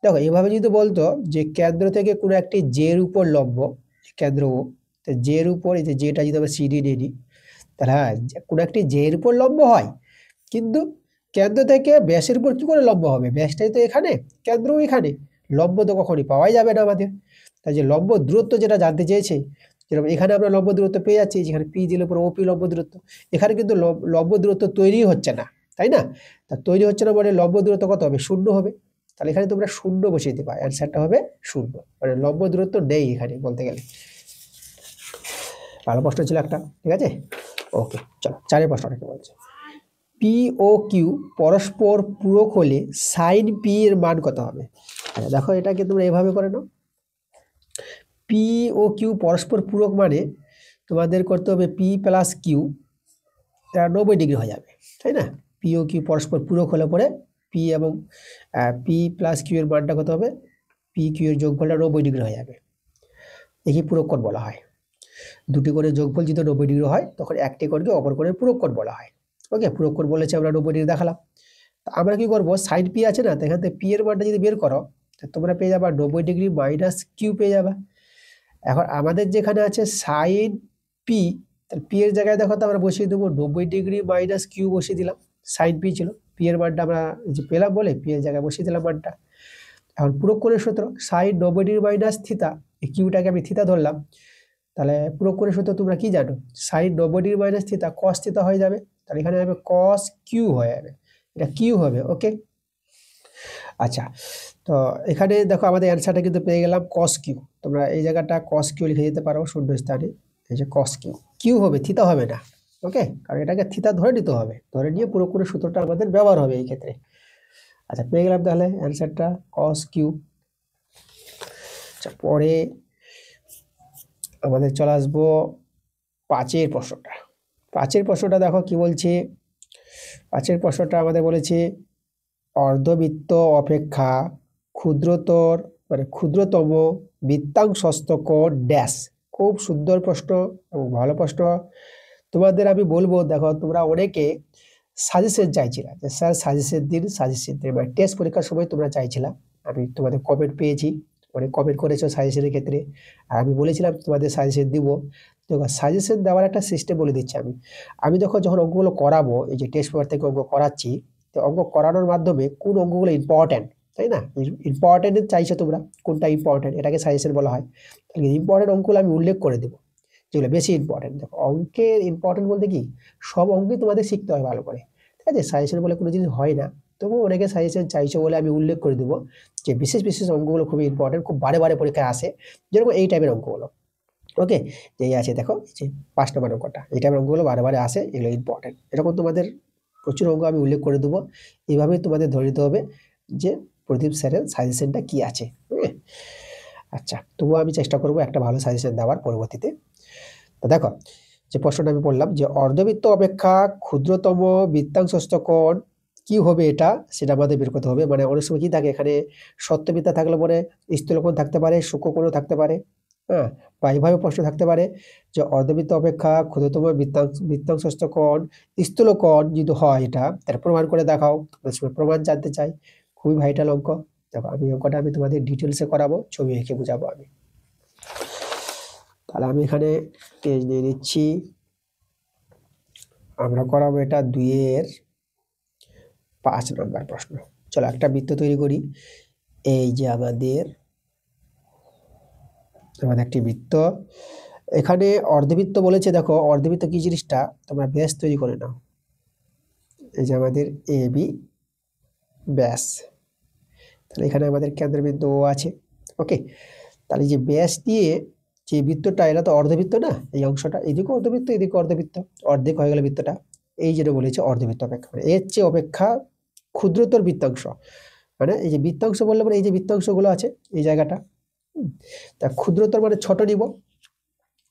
দেখো এভাবে যদি বলতো যে কেন্দ্র থেকে কোনো একটি জের উপর লম্ব, কেন্দ্র ও, তো জের উপর, এই যে জেটা যদি আমরা সিডি নিয়ে নিই, তাহলে হ্যাঁ কোনো একটি জের উপর লম্ব হয়, কিন্তু কেন্দ্র থেকে ব্যাসের উপর কি করে লম্ব হবে? ব্যাসটাই তো এখানে, কেন্দ্রও এখানে, লম্ব তো কখনই পাওয়াই যাবে না আমাদের। তাই যে লম্ব দূরত্ব যেটা জানতে চেয়েছে, যেরকম এখানে আমরা লম্ব দূরত্ব পেয়ে যাচ্ছি, যেখানে পি দিলে পরে ওপি লম্ব দূরত্ব, এখানে কিন্তু লম্ব দূরত্ব তৈরি হচ্ছে না, তাই না? তা তৈরি হচ্ছে না মানে লম্ব দূরত্ব কত হবে? 0 হবে। তাহলে এখানে তোমরা 0 বসিয়ে দিবা, অ্যান্সারটা হবে 0, মানে লম্ব দূরত্ব নেই এখানে বলতে গেলে। ভালো প্রশ্ন ছিল একটা, ঠিক আছে। ওকে, চলো 4 প্রশ্নটা কি বলছে। পি ও কিউ পরস্পর পূরক হলে সাইন পি এর মান কত হবে? আচ্ছা দেখো, এটাকে তোমরা এভাবে করে নাও। পি ও কিউ পরস্পর পূরক মানে তোমাদের করতে হবে পি প্লাস কিউ, এটা 90 ডিগ্রি হয়ে যাবে, তাই না? পি ও কিউ পরস্পর পূরক হলে পরে পি এবং পি প্লাস কিউ এর মানটা কত হবে? পি কিউ এর যোগফলটা 90 ডিগ্রি হয়ে যাবে। একে পূরক কোণ বলা হয়। দুটি কোণের যোগফল যদি 90 ডিগ্রি হয়, তখন একটি কোণকে অপর কোণের পূরক কোণ বলা হয়। ওকে, পূরক কোণ বলেছে আমরা 90 ডিগ্রি দেখালাম। আমরা কি করবো, সাইন পি আছে না, এখান থেকে পি এর মানটা যদি বের করো, তোমরা পেয়ে যাবা 90 ডিগ্রি মাইনাস কিউ পেয়ে যাবা। এখন আমাদের যেখানে আছে সাইন পি, তাহলে পি এর জায়গায় দেখো তো আমরা বসিয়ে দেবো 90 ডিগ্রি মাইনাস কিউ বসিয়ে দিলাম। সাইন পি ছিল, পি এর মানটা আমরা যে পেলাম বলে পি এর জায়গায় বসিয়ে দিলাম মানটা। এখন পূরক কোণের সূত্র সাইন 90 ডিগ্রি মাইনাস থিতা, এই কিউটাকে আমি থিতা ধরলাম। তাহলে পূরক কোণের সূত্র তোমরা কি জানো? সাইন 90 ডিগ্রি মাইনাস থিতা কস থিতা হয়ে যাবে। তাহলে এখানে হবে কস কিউ হয়ে যাবে, এটা কিউ হবে। ওকে, আচ্ছা, তো এখানে দেখো আমাদের অ্যান্সারটা কিন্তু পেয়ে গেলাম কস কিউ। তোমরা এই জায়গাটা কস কিউ লিখে দিতে পারো শূন্য স্থানে, এই যে কস কিউ, কিউ হবে, থিতা হবে না। ওকে, কারণ এটাকে থিতা ধরে নিতে হবে, ধরে নিয়ে পুরো সূত্রটা আমাদের ব্যবহার হবে এই ক্ষেত্রে। আচ্ছা, পেয়ে গেলাম তাহলে অ্যান্সারটা কস কিউ। আচ্ছা, পরে আমাদের চলে আসবো 5 প্রশ্নটা। 5 প্রশ্নটা দেখো কি বলছে। 5 প্রশ্নটা আমাদের বলেছে অর্ধবৃত্ত অপেক্ষা ক্ষুদ্রতর মানে ক্ষুদ্রতম বৃত্তাংশস্থ কোণ ড্যাশ। খুব সুন্দর প্রশ্ন এবং ভালো প্রশ্ন। তোমাদের আমি বলবো, দেখো তোমরা অনেকে সাজেশন চাইছিলা যে স্যার সাজেশন দিন, সাজেশন দিন, মানে টেস্ট পরীক্ষার সময় তোমরা চাইছিলা। আমি তোমাদের কমেন্ট পেয়েছি, অনেক কমেন্ট করেছো সাজেশনের ক্ষেত্রে, আর আমি বলেছিলাম তোমাদের সাজেশন দিব। তো সাজেশন দেওয়ার একটা সিস্টেম বলে দিচ্ছি আমি। আমি যখন অঙ্কগুলো করাবো, এই যে টেস্ট পেপার থেকে অঙ্ক করাচ্ছি, তো অঙ্ক করানোর মাধ্যমে কোন অঙ্কগুলো ইম্পর্টেন্ট, তাই না? ইম্পর্টেন্ট চাইছো তোমরা, কোনটা ইম্পর্টেন্ট, এটাকে সাজেশন বলা হয়। তাহলে ইম্পর্টেন্ট অঙ্কগুলো আমি উল্লেখ করে দেবো, যেগুলো বেশি ইম্পর্টেন্ট। দেখো, অঙ্কের ইম্পর্টেন্ট বলতে কি, সব অঙ্কই তোমাদের শিখতে হয় ভালো করে, ঠিক আছে? সাজেশন বলে কোনো জিনিস হয় না। তবুও অনেকে সাজেশন চাইছো বলে আমি উল্লেখ করে দেবো যে বিশেষ বিশেষ অঙ্কগুলো খুবই ইম্পর্টেন্ট, খুব বারে বারে পরীক্ষায় আসে, যেরকম এই টাইপের অঙ্কগুলো। ওকে, যেই আছে দেখো, এই যে 5 নম্বর অঙ্কটা, এই টাইপের অঙ্কগুলো বারে বারে আসে, এগুলো ইম্পর্টেন্ট। এরকম তোমাদের প্রচুর অঙ্ক আমি উল্লেখ করে দেবো। এইভাবেই তোমাদের ধরে নিতে হবে যে প্রদীপ স্যারের সাজেশনটা কি আছে। আচ্ছা, তবুও আমি চেষ্টা করবো একটা ভালো সাজেশন দেওয়ার পরবর্তীতে। তো দেখো, যে প্রশ্নটা আমি বললাম যে অর্ধবৃত্ত অপেক্ষা ক্ষুদ্রতম বৃত্তাংশস্থ কোণ কি হবে, এটা সেটা আমাদের বের করতে হবে। মানে অনেক সময় কি থাকে, এখানে সত্যবৃত্তা থাকলে পরে স্থূলকোণ থাকতে পারে, সূক্ষ্মকোণও থাকতে পারে, হ্যাঁ, বা এইভাবে প্রশ্ন থাকতে পারে যে অর্ধবৃত্ত অপেক্ষা ক্ষুদ্রতম বৃত্তাংশস্থ কোণ স্থূলকোণ যদি হয়, এটা তার প্রমাণ করে দেখাও। প্রমাণ জানতে চাই, খুবই ভাইটাল অঙ্ক। দেখো, আমি অঙ্কটা আমি তোমাদের ডিটেলসে করাবো, ছবি এঁকে বুঝাবো আমি। তাহলে আমি এখানে পেজ নিয়ে নিচ্ছি, আমরা করাবো এটা 2-5 নম্বর প্রশ্ন। চলো একটা বৃত্ত তৈরি করি। এই যে আমাদের একটি বৃত্ত, এখানে অর্ধবৃত্ত বলেছে। দেখো, অর্ধবৃত্ত কি জিনিসটা, তোমরা ব্যাস তৈরি করে নাও। এই যে আমাদের এ বি ব্যাস, তাহলে এখানে আমাদের কেন্দ্রবিন্দু ও আছে। ওকে, তাহলে যে ব্যাস দিয়ে যে বৃত্তটা, এটা তো অর্ধবৃত্ত না, এই অংশটা এদিকে অর্ধবৃত্ত, এদিকে অর্ধবৃত্ত, অর্ধেক হয়ে গেল বৃত্তটা। এই যেটা বলেছে অর্ধবৃত্ত অপেক্ষা, মানে এর চেয়ে অপেক্ষা ক্ষুদ্রতর বৃত্তাংশ, মানে এই যে বৃত্তাংশ বললে পরে এই যে বৃত্তাংশগুলো আছে এই জায়গাটা, তা ক্ষুদ্রতর মানে ছোট নিব।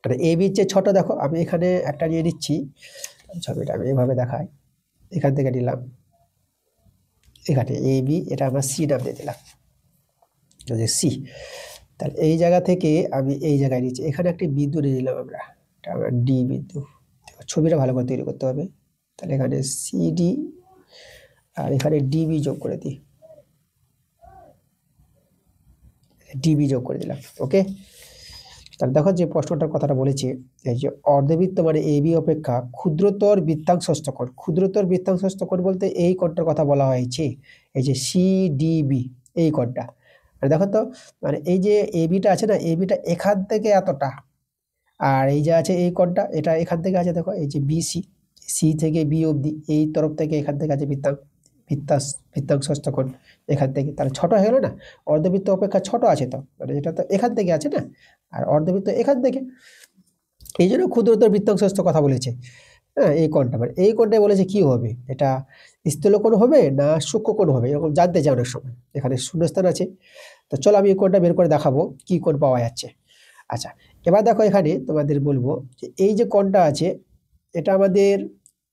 মানে এ বির চেয়ে ছোট। দেখো, আমি এখানে একটা নিয়ে নিচ্ছি, ছবিটা আমি এভাবে দেখাই। এখান থেকে নিলাম, এখানে এ বি, এটা আমরা সি নাম দিয়ে দিলাম, যে সি। তাহলে এই জায়গা থেকে আমি এই জায়গায় নিচ্ছি, এখানে একটি বিন্দু নিয়ে নিলাম আমরা, এটা আমরা ডি বিন্দু। ছবিটা ভালো করে তৈরি করতে হবে। তাহলে এখানে সিডি আর এখানে ডিবি যোগ করে দিই, ডিবি যোগ করে দিলাম। ওকে, তাহলে দেখো যে প্রশ্নটার কথাটা বলেছি, এই যে অর্ধবৃত্ত মানে এবি অপেক্ষা ক্ষুদ্রতর বৃত্তাংশস্থ কোণ। ক্ষুদ্রতর বৃত্তাংশস্থ কোণ বলতে এই কোণটার কথা বলা হয়েছে, এই যে সিডিবি, এই কোণটা। আর দেখো তো মানে এই যে এবিটা আছে না, এবিটা এখান থেকে এতটা, আর এই যে আছে এই কোণটা, এটা এখান থেকে আছে দেখো, এই যে বিসি, সি থেকে বি অবধি, এই তরফ থেকে এখান থেকে আছে বৃত্তাংশস্থ কোণ এখান থেকে, তাহলে ছোট হয়ে গেল না। অর্ধবৃত্ত অপেক্ষা ছোট আছে, তো মানে এটা তো এখান থেকে আছে না, আর অর্ধবৃত্ত এখান থেকে, এই জন্য ক্ষুদ্রতর বৃত্তাংশস্থ কথা বলেছে। হ্যাঁ, এই কোণটা মানে এই কোণটাই বলেছে কি হবে, এটা স্থূলকোণ হবে না সূক্ষ্মকোণ হবে, এরকম জানতে চাই অনেক সময়। এখানে শূন্যস্থান আছে, তো চলো আমি এই কোণটা বের করে দেখাবো কি কোণ পাওয়া যাচ্ছে। আচ্ছা, এবার দেখো এখানে তোমাদের বলবো যে এই যে কোণটা আছে, এটা আমাদের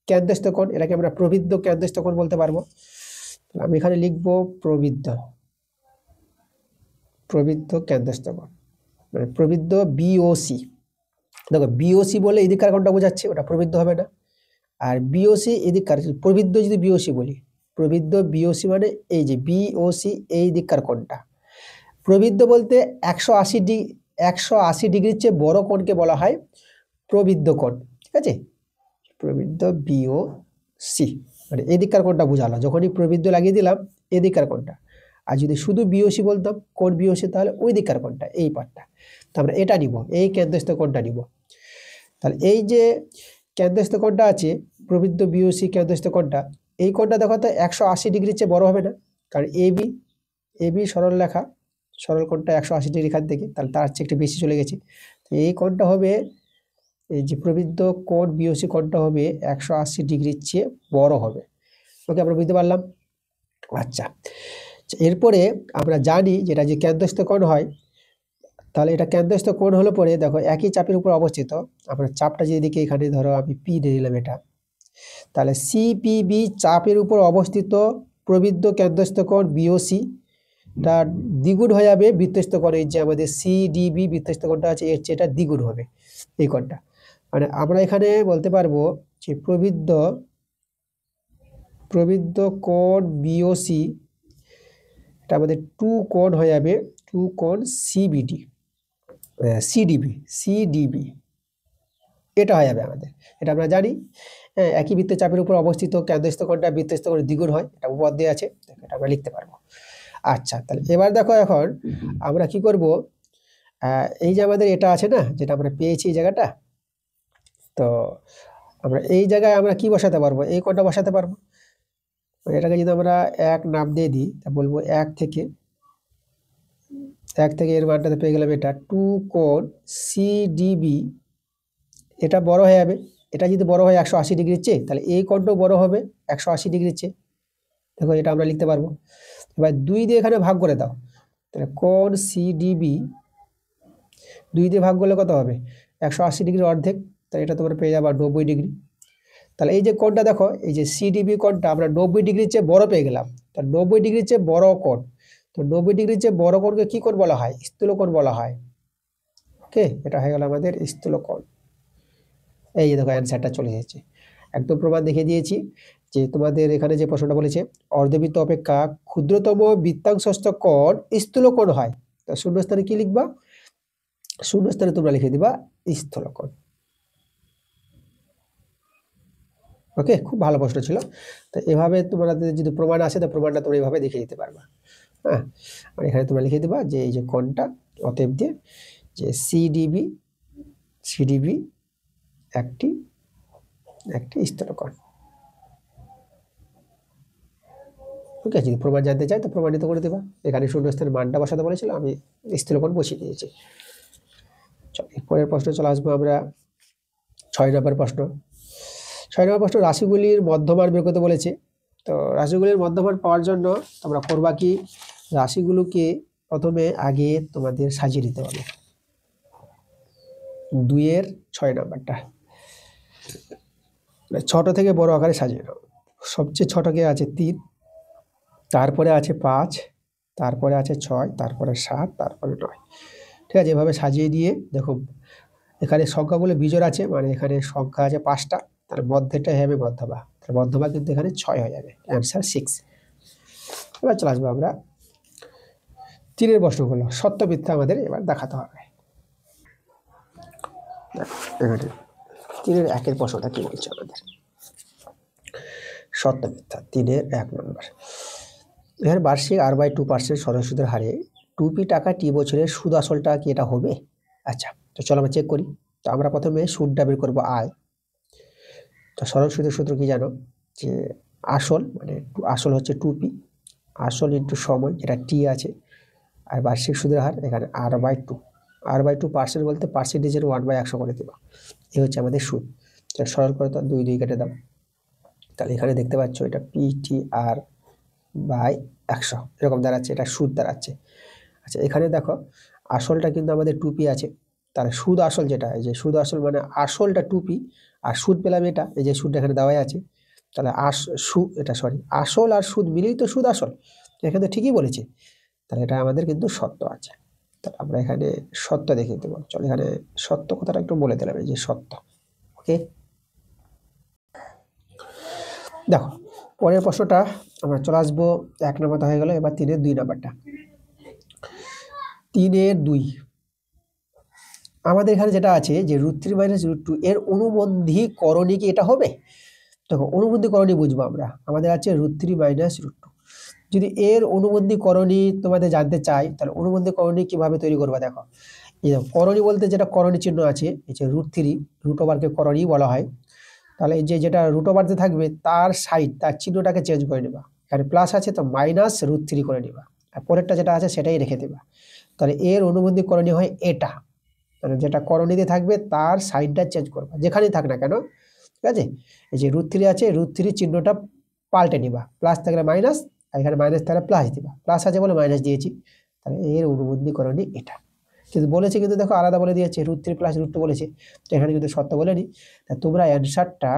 কেন্দ্রস্থ কোণ, এটাকে আমরা প্রবৃদ্ধ কেন্দ্রস্থ কোণ বলতে পারবো। আমি এখানে লিখবো প্রবৃদ্ধ, প্রবৃদ্ধ কেন্দ্রস্থ কোণ, মানে প্রবৃদ্ধ বিওসি। দেখো বিওসি বলে এদিককার কোণটা বোঝাচ্ছে, ওটা প্রবৃদ্ধ হবে না। আর বিওসি এদিককার, প্রবৃদ্ধ যদি বিওসি বলি, প্রবৃদ্ধ বিওসি মানে এই যে বিওসি এই দিককার কোণটা। প্রবৃদ্ধ বলতে 180 ডিগ্রির চেয়ে বড় কোণকে বলা হয় প্রবৃদ্ধ কোণ, ঠিক আছে। প্রবৃদ্ধ বিওসি মানে এদিককার কোণটা বোঝালো, যখনই প্রবৃদ্ধ লাগিয়ে দিলাম এদিককার কোণটা। আর যদি শুধু বিওসি বলতাম কোণ বিওসি, তাহলে ওই দিককার কোণটা, এই পার্টটা। তো আমরা এটা নিব, এই কেন্দ্রস্থ কোণটা নিব। তাহলে এই যে কেন্দ্রস্থ কোণটা আছে, প্রবৃদ্ধ বিওসি কেন্দ্রস্থ কোণটা, এই কোণটা দেখো তো 180 ডিগ্রির চেয়ে বড় হবে না, কারণ এবি, এবি সরল রেখা, সরল কোণটা 180 ডিগ্রি এখান থেকে, তাহলে তার চেয়ে একটু বেশি চলে গেছে। তো এই কোণটা হবে, এই যে প্রবৃদ্ধ কোণ বিওসি কোণটা হবে 180 ডিগ্রির চেয়ে বড় হবে। ওকে, আমরা বুঝতে পারলাম। আচ্ছা, এরপরে আমরা জানি যেটা যে কেন্দ্রস্থ কোণ হয়, তাহলে এটা কেন্দ্রস্থ কোণ হলো পরে দেখো একই চাপের উপর অবস্থিত। আমরা চাপটা যেদিকে এখানে ধরো আমি পি নিয়ে নিলাম এটা, তাহলে সিপিবি চাপের উপর অবস্থিত প্রবৃদ্ধ কেন্দ্রস্থ কোণ বিওসি তার দ্বিগুণ হয়ে যাবে বৃত্তস্থ কোণ, এই যে আমাদের সিডিবি বৃত্তস্থ কোণটা আছে এর চেয়ে এটা দ্বিগুণ হবে এই কোণটা। মানে আমরা এখানে বলতে পারবো যে প্রবৃদ্ধ কোণ বিওসি, এটা আমাদের টু কোণ হয়ে যাবে, টু কোণ সিবিডি, সিডিবি এটা হয়ে যাবে আমাদের, এটা আমরা জানি। একই বৃত্ত চাপের উপর অবস্থিত কেন্দ্রস্থ কোণটা বৃত্তস্থ কোণের দ্বিগুণ হয়, এটা উপপাদ দিয়ে আছে, এটা আমরা লিখতে পারবো। আচ্ছা, তাহলে এবার দেখো এখন আমরা কি করব, এই যে আমাদের এটা আছে না, যেটা আমরা পেয়েছি এই জায়গাটা, তো আমরা এই জায়গায় আমরা কি বসাতে পারবো, এই কোণটা বসাতে পারবো। এটাকে যদি আমরা 1 নাম দিয়ে দিই, তা বলবো 1 থেকে এর মানটাতে পেয়ে গেলাম এটা টু কোণ সিডিবি, এটা বড় হয়ে যাবে। এটা যদি বড় হয় 180 ডিগ্রির চেয়ে, তাহলে এই কোণটাও বড় হবে 180 ডিগ্রির চেয়ে। দেখো এটা আমরা লিখতে পারবো। এবার 2 দিয়ে এখানে ভাগ করে দাও, তাহলে কোণ সিডিবি 2 দিয়ে ভাগ করলে কত হবে, 180 ডিগ্রির অর্ধেক, তাহলে এটা তোমরা পেয়ে যাবে 90 ডিগ্রি। তাহলে এই যে কোণটা দেখো, এই যে সিডিবি কোণটা আমরা 90 ডিগ্রির চেয়ে বড় পেয়ে গেলাম। তো 90 ডিগ্রির চেয়ে বড় কোণ, তো 90 ডিগ্রির চেয়ে বড় কোণকে কি কোণ বলা হয়, স্থূলকোণ বলা হয়। ওকে, এটা হয়ে গেল আমাদের স্থূলকোণ। এই যে দেখো অ্যান্সারটা চলে এসেছে, একদম প্রমাণ দেখিয়ে দিয়েছি যে তোমাদের এখানে যে প্রশ্নটা বলেছে অর্ধবৃত্ত অপেক্ষা ক্ষুদ্রতম বৃত্তাংশস্থ কোণ স্থূলকোণ হয়, তো শূন্যস্থানে কি লিখবা, শূন্যস্থানে তোমরা লিখে দিবা স্থূলকোণ। ওকে, খুব ভালো প্রশ্ন ছিল। তো এভাবে তোমাদের যদি প্রমাণ আসে, তো প্রমাণটা তোমরা এইভাবে দেখে দিতে পারবা। হ্যাঁ, আর এখানে তোমরা লিখে দিবা যে এই যে কোণটা, অতএব দিয়ে যে সিডিবি একটি স্থূলকোণ। ওকে, যদি প্রমাণ জানতে চাই তো প্রমাণিত করে দেবা। এখানে শূন্যস্থানের মানটা বসাতে বলেছিল, আমি স্থূলকোণ বসিয়ে দিয়েছি। পরের প্রশ্ন চলে আসবো আমরা 6 নম্বর প্রশ্ন। 6 নম্বর প্রশ্ন রাশিগুলির মধ্যমান বের করতে বলেছে। তো রাশিগুলির মধ্যমান পাওয়ার জন্য তোমরা করবা কি, রাশিগুলোকে প্রথমে আগে তোমাদের সাজিয়ে নিতে হবে। 2 এর 6 নম্বরটা ছোট থেকে বড় আকারে সাজিয়ে নাও। সবচেয়ে ছোটকে আছে 3, তারপরে আছে 5, তারপরে আছে 6, তারপরে 7, তারপরে 9। ঠিক আছে, এভাবে সাজিয়ে দিয়ে দেখো এখানে সংখ্যাগুলো বিজোড় আছে, মানে এখানে সংখ্যা আছে 5টা, তার মধ্যেটা হবে মধ্যমা, তার মধ্যমা কিন্তু এখানে 6 হয়ে যাবে, অ্যান্সার 6। এবার চলে আসবো আমরা 3 এর প্রশ্নগুলো, সত্য মিথ্যা আমাদের এবার দেখাতে হবে। এখানে 3-এর প্রশ্নটা কি বলছে আমাদের, সত্য মিথ্যা 3-এর 1 নম্বর। এখানে বার্ষিক R/2% সরল সুদের হারে 2p টাকা টি বছরের সুদ আসলটা কি এটা হবে? আচ্ছা, তো চলো আমরা চেক করি। তো আমরা প্রথমে সুদটা বের করবো আয়। তো সরল সুদের সূত্র কি জানো, যে আসল মানে আসল হচ্ছে 2p, আসল ইন্টু সময় যেটা টি আছে, আর বার্ষিক সুদের হার এখানে R/2 বলতে পার্সেন্টেজের 1/100 করে দেবা। এই হচ্ছে আমাদের সুদ। সরল করে তো 2 কেটে দাও, তাহলে এখানে দেখতে পাচ্ছ এটা PTR/100 এরকম দাঁড়াচ্ছে, এটা সুদ দাঁড়াচ্ছে। আচ্ছা, এখানে দেখো আসলটা কিন্তু আমাদের 2p আছে, তাহলে সুদ আসল যেটা, এই যে সুদ আসল মানে আসলটা 2p আর সুদ পেলাম এটা, এই যে সুদটা এখানে দেওয়াই আছে, তাহলে আসল আর সুদ মিলেই তো সুদ আসল, এখানে তো ঠিকই বলেছে, তাহলে এটা আমাদের কিন্তু সত্য আছে। তাহলে আমরা এখানে সত্য দেখিয়ে দেবো। চলো এখানে সত্য কথাটা একটু বলে দিলাম, এই যে সত্য। ওকে, দেখো পরের প্রশ্নটা আমরা চলে আসবো। 1 নম্বরটা হয়ে গেল, এবার 3-এর 2 নম্বরটা। 3-এর 2 আমাদের এখানে যেটা আছে যে √3 - √2 এর অনুবন্ধী করণী কি এটা হবে? দেখো অনুবন্ধী করণী বুঝবো আমরা, আমাদের আছে √3 - √2। যদি এর অনুবন্ধী করণী তোমাদের জানতে চাই, তাহলে অনুবন্ধী করণী কিভাবে তৈরি করবা? দেখো এই করণী বলতে যেটা করণী চিহ্ন আছে, এই যে √3 √ওভারকে করণী বলা হয়, তাহলে এই যে যেটা √ওভারতে থাকবে তার সাইড তার চিহ্নটাকে চেঞ্জ করে নেবা, এখানে প্লাস আছে তো -√3 করে নেবা, আর পরেরটা যেটা আছে সেটাই রেখে দেবা। তাহলে এর অনুবন্ধী করণী হয় এটা, মানে যেটা করণীতে থাকবে তার সাইডটা চেঞ্জ করবা, যেখানেই থাক না কেন, ঠিক আছে? এই যে √3 আছে, √3 চিহ্নটা পাল্টে নিবা, প্লাস থাকলে মাইনাস, আর এখানে মাইনাস থাকলে প্লাস দিবা, প্লাস আছে বলে মাইনাস দিয়েছি, তাহলে এর অনুবন্ধী করণী এটা। কিন্তু বলেছে, কিন্তু দেখো আলাদা বলে দিয়েছে, √3 + √2 বলেছে, তো এখানে কিন্তু সত্য বলেনি। তা তোমরা অ্যান্সারটা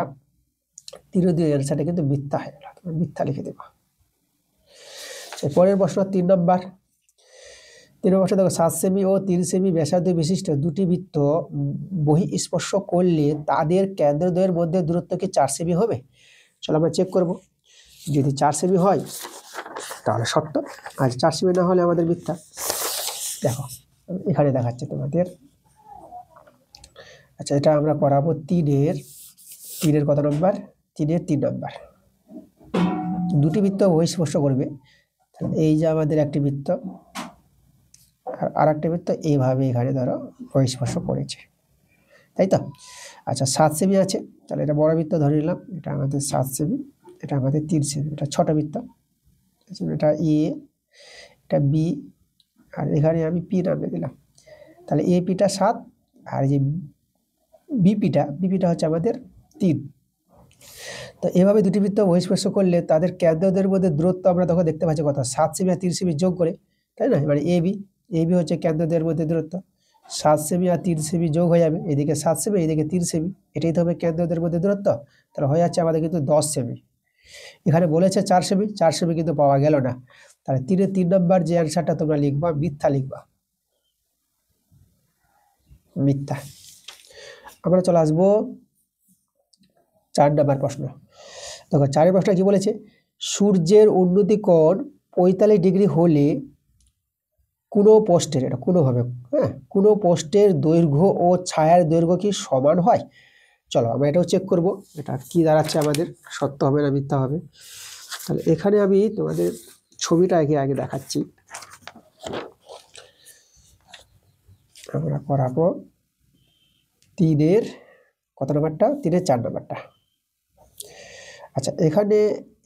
3-এর 2 অ্যান্সারটা কিন্তু মিথ্যা হয়ে গেল, তোমরা মিথ্যা লিখে দেবা। পরের প্রশ্ন 3 নম্বর। 3 নম্বর দেখো 7 সেমি ও 3 সেমি ব্যাসার্ধ বিশিষ্ট দুটি বৃত্ত বহিঃস্পর্শ করলে তাদের কেন্দ্রদ্বয়ের মধ্যে দূরত্ব কি 4 সেমি হবে? চলো আমরা চেক করব। যদি 4 সেমি হয় তাহলে সত্য, আর 4 সেমি না হলে আমাদের মিথ্যা। দেখো এখানে দেখাচ্ছে তোমাদের। আচ্ছা, এটা আমরা করাবো 3-এর কত নম্বর? 3-এর 3 নম্বর। দুটি বৃত্ত বহিঃস্পর্শ করবে, এই যে আমাদের একটি বৃত্ত আর একটা বৃত্ত এইভাবে এখানে ধরো বহিঃস্পর্শ করেছে, তাই তো? আচ্ছা 7 সেমি আছে, তাহলে এটা বড় বৃত্ত ধরে নিলাম, এটা আমাদের 7 সেমি, এটা আমাদের 3 সেমি, এটা ছোট বৃত্ত, এটা এ, এটা বি, আর এখানে আমি পি নামে দিলাম। তাহলে এ পিটা 7 আর যে বিপিটা হচ্ছে আমাদের 3। তো এভাবে দুটি বৃত্ত বহিঃস্পর্শ করলে তাদের কেন্দ্রদের মধ্যে দূরত্ব আমরা তখন দেখতে পাচ্ছি কত, 7 সেমি আর 3 সেমি যোগ করে, তাই না? মানে এবি হচ্ছে কেন্দ্রদের মধ্যে দূরত্ব, 7 সেমি আর 3 সেমি যোগ হয়ে যাবে, এদিকে 7 সেমি এদিকে 3 সেমি, এটাই তো হবে কেন্দ্রদের মধ্যে দূরত্ব, তাহলে হয়ে যাচ্ছে আমাদের কিন্তু 10 সেমি। এখানে বলেছে 4 সেমি, 4 সেমি কিন্তু পাওয়া গেল না, তাহলে 3-এর 3 নম্বর যে অ্যান্সারটা তোমরা লিখবা মিথ্যা লিখবা, মিথ্যা। আমরা চলে আসবো 4 নম্বর প্রশ্ন। দেখো 4-এর প্রশ্ন কি বলেছে, সূর্যের উন্নতি কোণ 45 ডিগ্রি হলে কোনো পোস্টের, এটা কোনো ভাবে, হ্যাঁ, কোনো পোস্টের দৈর্ঘ্য ও ছায়ার দৈর্ঘ্য কি সমান হয়? চলো আমরা এটাও চেক করব, এটা কি দাঁড়াচ্ছে আমাদের, সত্য হবে না মিথ্যা হবে। তাহলে এখানে আমি তোমাদের ছবিটা আগে দেখাচ্ছি। আমরা করাবো 3-এর কত নম্বরটা? 3-এর 4 নম্বরটা। আচ্ছা, এখানে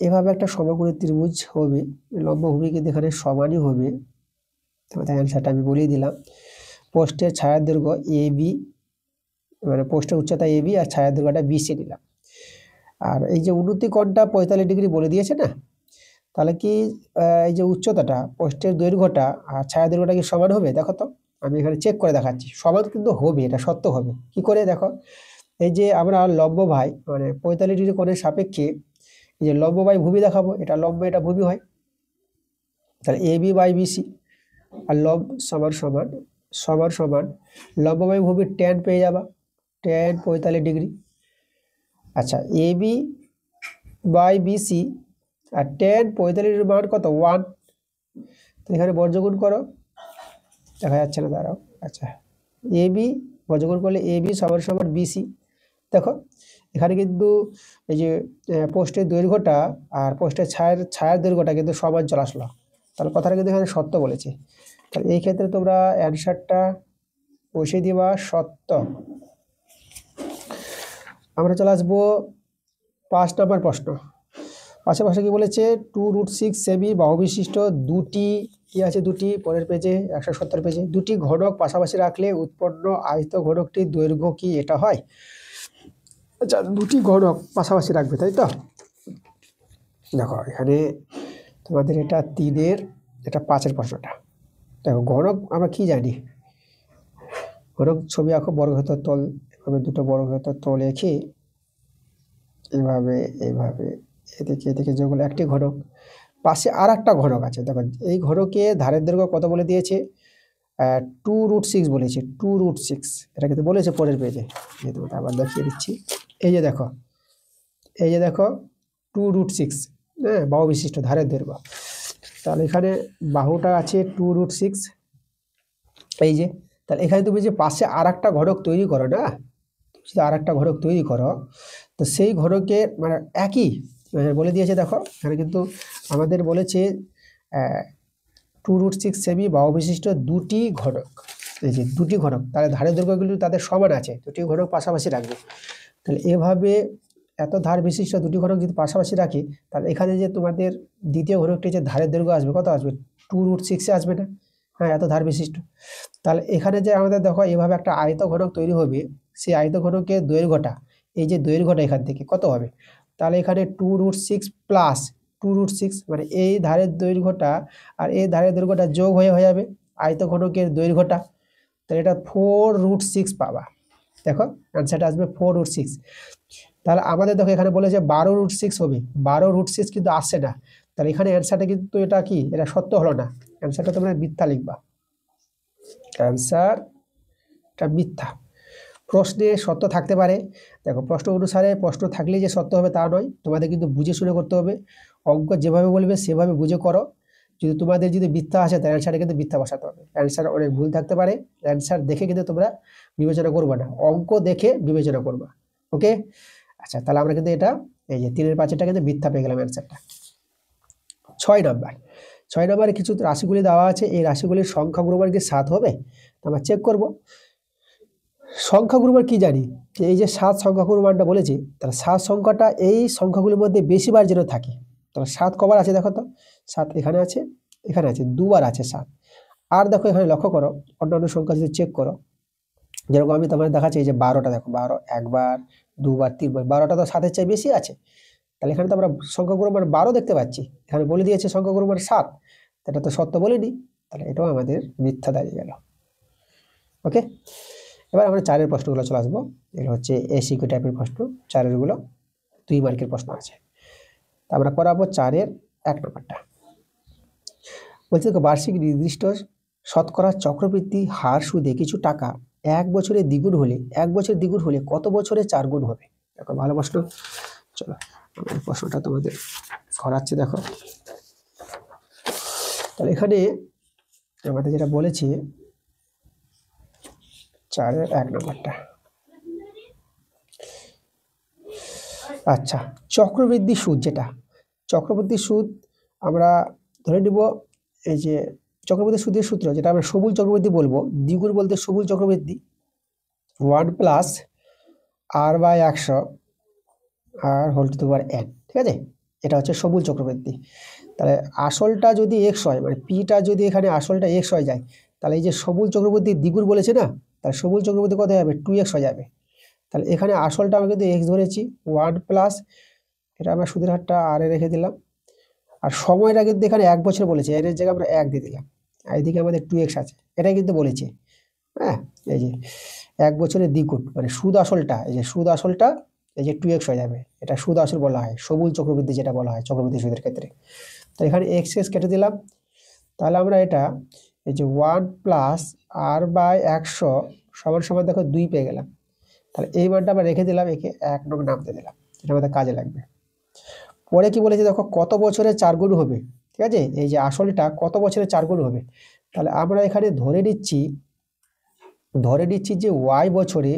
এভাবে একটা সমকোণী ত্রিভুজ হবে, লম্বভূমি কিন্তু এখানে সমানই হবে, তোমাদের অ্যান্সারটা আমি বলেই দিলাম। পোস্টের ছায়ার দৈর্ঘ্য এবি, মানে পোস্টের উচ্চতা এবি আর ছায়ার দৈর্ঘ্যটা বিসি নিলাম। আর এই যে উন্নতি কোণটা 45 ডিগ্রি বলে দিয়েছে না, তাহলে কি এই যে উচ্চতাটা, পোস্টের দৈর্ঘ্যটা আর ছায়া দৈর্ঘ্যটা কি সমান হবে? দেখো তো, আমি এখানে চেক করে দেখাচ্ছি, সমান কিন্তু হবে, এটা সত্য হবে। কি করে? দেখো এই যে আমরা লম্ব ভাই মানে 45 ডিগ্রি কোণের সাপেক্ষে এই যে লম্ব বাই ভূমি দেখাবো, এটা লম্ব এটা ভূমি হয়, তাহলে এবি বাই বিসি আর লম্ব সমান লম্ব বাই ভূমির ট্যান পেয়ে যাবা, ট্যান 45 ডিগ্রি। আচ্ছা, এবি বাই বিসি আর ট্যান 45 মান কত? 1। এখানে বর্গগুণ করো, দেখা যাচ্ছে না, দাঁড়াও। আচ্ছা, এবি যোগফল করলে এ বি সমান সমান বিসি। দেখো এখানে কিন্তু এই যে পোস্টের দৈর্ঘ্যটা আর পোস্টের ছায়ার দৈর্ঘ্যটা কিন্তু সমান চলে আসলো, তাহলে কথাটা কিন্তু এখানে সত্য বলেছে। তাহলে এই ক্ষেত্রে তোমরা অ্যান্সারটা বসিয়ে দিবা সত্য। আমরা চলে আসবো 5 নম্বর প্রশ্ন। পাশাপাশি কি বলেছে, 2√6 সেমি বাহু বিশিষ্ট দুটি কি আছে, দুটি পরের পেজে 170 পেজে, দুটি ঘনক পাশাপাশি রাখলে উৎপন্ন আয়ত ঘনকটির দৈর্ঘ্য কি এটা হয়? আচ্ছা, দুটি ঘনক পাশাপাশি রাখবে, তাই তো? দেখো এখানে তোমাদের এটা 3-এর, এটা 5-এর প্রশ্নটা। দেখো ঘনক আমরা কি জানি, ঘনক ছবি আঁকো, বর্গক্ষেত্র তল, এভাবে দুটো বর্গক্ষেত্র তল এঁকে এইভাবে এইভাবে এদিকে এদিকে যেগুলো একটি ঘনক, পাশে আর একটা ঘনক আছে। দেখো এই ঘনকে ধারের দৈর্ঘ্য কত বলে দিয়েছে, 2√6 বলেছে, 2√6 এটা কিন্তু বলেছে পরের পেজে। আবার দেখিয়ে দিচ্ছি, এই যে দেখো, এই যে দেখো 2√6, হ্যাঁ, বাহু বিশিষ্ট ধারের দৈর্ঘ্য। তাহলে এখানে বাহুটা আছে 2√6, এই যে। তাহলে এখানে তুমি যে পাশে আর একটা ঘনক তৈরি করো না, যদি আর একটা ঘনক তৈরি করো, তো সেই ঘনকে মানে একই বলে দিয়েছে। দেখো এখানে কিন্তু আমাদের বলেছে 2√6 সেমি বাহু বিশিষ্ট দুটি ঘনক, এই যে দুটি ঘনক, তাহলে ধারের দৈর্ঘ্যগুলি তাদের সমান আছে, দুটি ঘনক পাশাপাশি রাখবে। তাহলে এভাবে এত ধার বিশিষ্ট দুটি ঘনক যদি পাশাপাশি রাখি, তাহলে এখানে যে তোমাদের দ্বিতীয় ঘনকটি যে ধারের দৈর্ঘ্য আসবে, কত আসবে, 2√6 আসবে না? হ্যাঁ, এত ধার বিশিষ্ট। তাহলে এখানে যে আমাদের দেখো এভাবে একটা আয়ত ঘনক তৈরি হবে, সেই আয়ত ঘনকের দৈর্ঘ্যটা, এই যে দৈর্ঘ্যটা এখান থেকে কত হবে, তাহলে এখানে 2√6 প্লাস 2√6 মানে এই ধারের দৈর্ঘ্যটা আর এই ধারের দৈর্ঘ্যটা যোগ হয়ে যাবে আয়ত ঘনকের দৈর্ঘ্যটা, তাহলে এটা 4√6 পাবা। দেখো অ্যান্সারটা আসবে 4√6। তাহলে আমাদের দেখো এখানে বলেছে 12√6 হবে, 12√6 কিন্তু আসছে না, তাহলে এখানে অ্যান্সারটা কিন্তু এটা কি, এটা সত্য হলো না, অ্যান্সারটা তোমরা মিথ্যা লিখবা, অ্যান্সারটা মিথ্যা। প্রশ্নে সত্য থাকতে পারে, দেখো প্রশ্ন অনুসারে প্রশ্ন থাকলেই যে সত্য হবে তা নয়, তোমাদের কিন্তু বুঝে শুনে করতে হবে। অঙ্ক যেভাবে বলবে সেভাবে বুঝে করো, যদি তোমাদের যদি মিথ্যা আসে তাহলে অ্যান্সারে কিন্তু মিথ্যা বসাতে হবে। অ্যান্সার অনেক ভুল থাকতে পারে, অ্যান্সার দেখে কিন্তু তোমরা বিবেচনা করবে না, অঙ্ক দেখে বিবেচনা করবা। ওকে, আচ্ছা তাহলে আমরা কিন্তু এটা এই যে 3-এর 5-এরটা কিন্তু মিথ্যা পেয়ে গেলাম অ্যান্সারটা। 6 নম্বরে কিছু রাশিগুলি দেওয়া আছে, এই রাশিগুলির সংখ্যাগুলো কি 7 হবে? আমরা চেক করব। সংখ্যাগুরুবার কি জানি, যে এই যে 7 সংখ্যাগুরুমানটা বলেছি, তাহলে 7 সংখ্যাটা এই সংখ্যাগুলির মধ্যে বেশিবার যেন থাকে। তাহলে 7 কবার আছে দেখো তো, 7 এখানে আছে, এখানে আছে, দুবার আছে 7। আর দেখো এখানে লক্ষ্য করো, অন্যান্য সংখ্যা যদি চেক করো, যেরকম আমি তোমাদের দেখাচ্ছি, এই যে 12টা দেখো, 12 একবার, দুবার, তিনবার, 12টা তো 7-এর চেয়ে বেশি আছে। তাহলে এখানে তো আমরা সংখ্যাগুরুমান 12 দেখতে পাচ্ছি, এখানে বলে দিয়েছে সংখ্যাগুরুমান 7, এটা তো সত্য বলিনি, তাহলে এটাও আমাদের মিথ্যা দাঁড়িয়ে গেল। ওকে, এবার আমরা 4-এর প্রশ্নগুলো চলে আসবো। এগুলো হচ্ছে এসিকিউ টাইপের প্রশ্ন, 4-এরগুলো 2 মার্কের প্রশ্ন আছে। তা আমরা করাবো 4-এর 1 নম্বরটা। বলছে বার্ষিক নির্দিষ্ট শতকরা চক্রবৃদ্ধি হার সুদে কিছু টাকা 1 বছরে দ্বিগুণ হলে, 1 বছর দ্বিগুণ হলে কত বছরে 4 গুণ হবে? দেখো ভালো প্রশ্ন, চলো আমি প্রশ্নটা তোমাদের করাচ্ছি। দেখো তাহলে এখানে আমাদের যেটা বলেছি 4-এর 1 নম্বরটা, আচ্ছা চক্রবৃদ্ধি সুদ, যেটা চক্রবৃদ্ধি সুদ আমরা ধরে নিব, এই যে চক্রবৃদ্ধি সুদের সূত্র যেটা আমরা সবুজ চক্রবৃদ্ধি বলবো, দ্বিগুণ বলতে সবুজ চক্রবৃদ্ধি 1 প্লাস r/100 আর whole to the power n, ঠিক আছে? এটা হচ্ছে সবুজ চক্রবৃদ্ধি। তাহলে আসলটা যদি x হয়, মানে পিটা যদি এখানে আসলটা x হয়ে যায়, তাহলে এই যে সবুজ চক্রবৃদ্ধি দ্বিগুণ বলেছে না, তাহলে সবুজ চক্রবৃদ্ধি কত হবে, 2x হয়ে যাবে। তাহলে এখানে আসলটা আমরা কিন্তু x ধরেছি 1 প্লাস, এটা আমরা সুদের হারটা r এ রেখে দিলাম, আর সময়টা কিন্তু এখানে 1 বছর বলেছে, এর জায়গায় আমরা 1 দিয়ে দিলাম, এইদিকে আমাদের 2x আছে, এটাই কিন্তু বলেছে। হ্যাঁ, এই যে 1 বছরের দ্বিগুণ মানে সুদ আসলটা, এই যে সুদ আসলটা এই যে 2x হয়ে যাবে, এটা সুদ আসল বলা হয়, সবুজ চক্রবৃদ্ধি যেটা বলা হয় চক্রবৃদ্ধি সুদের ক্ষেত্রে। তো এখানে x কেটে দিলাম, তাহলে আমরা এটা এই যে 1 প্লাস r/100 সমান সমান দেখো 2 পেয়ে গেলাম। তাহলে এই মানটা আমরা রেখে দিলাম, একে 1 নং নাম দিয়ে দিলাম, এটা আমাদের কাজে লাগবে। পরে কি বলেছে দেখো, কত বছরে 4 গুণ হবে, ঠিক আছে? এই যে আসলটা কত বছরে 4 গুণ হবে, তাহলে আমরা এখানে ধরে নিচ্ছি ধরে নিচ্ছি যে ওয়াই বছরে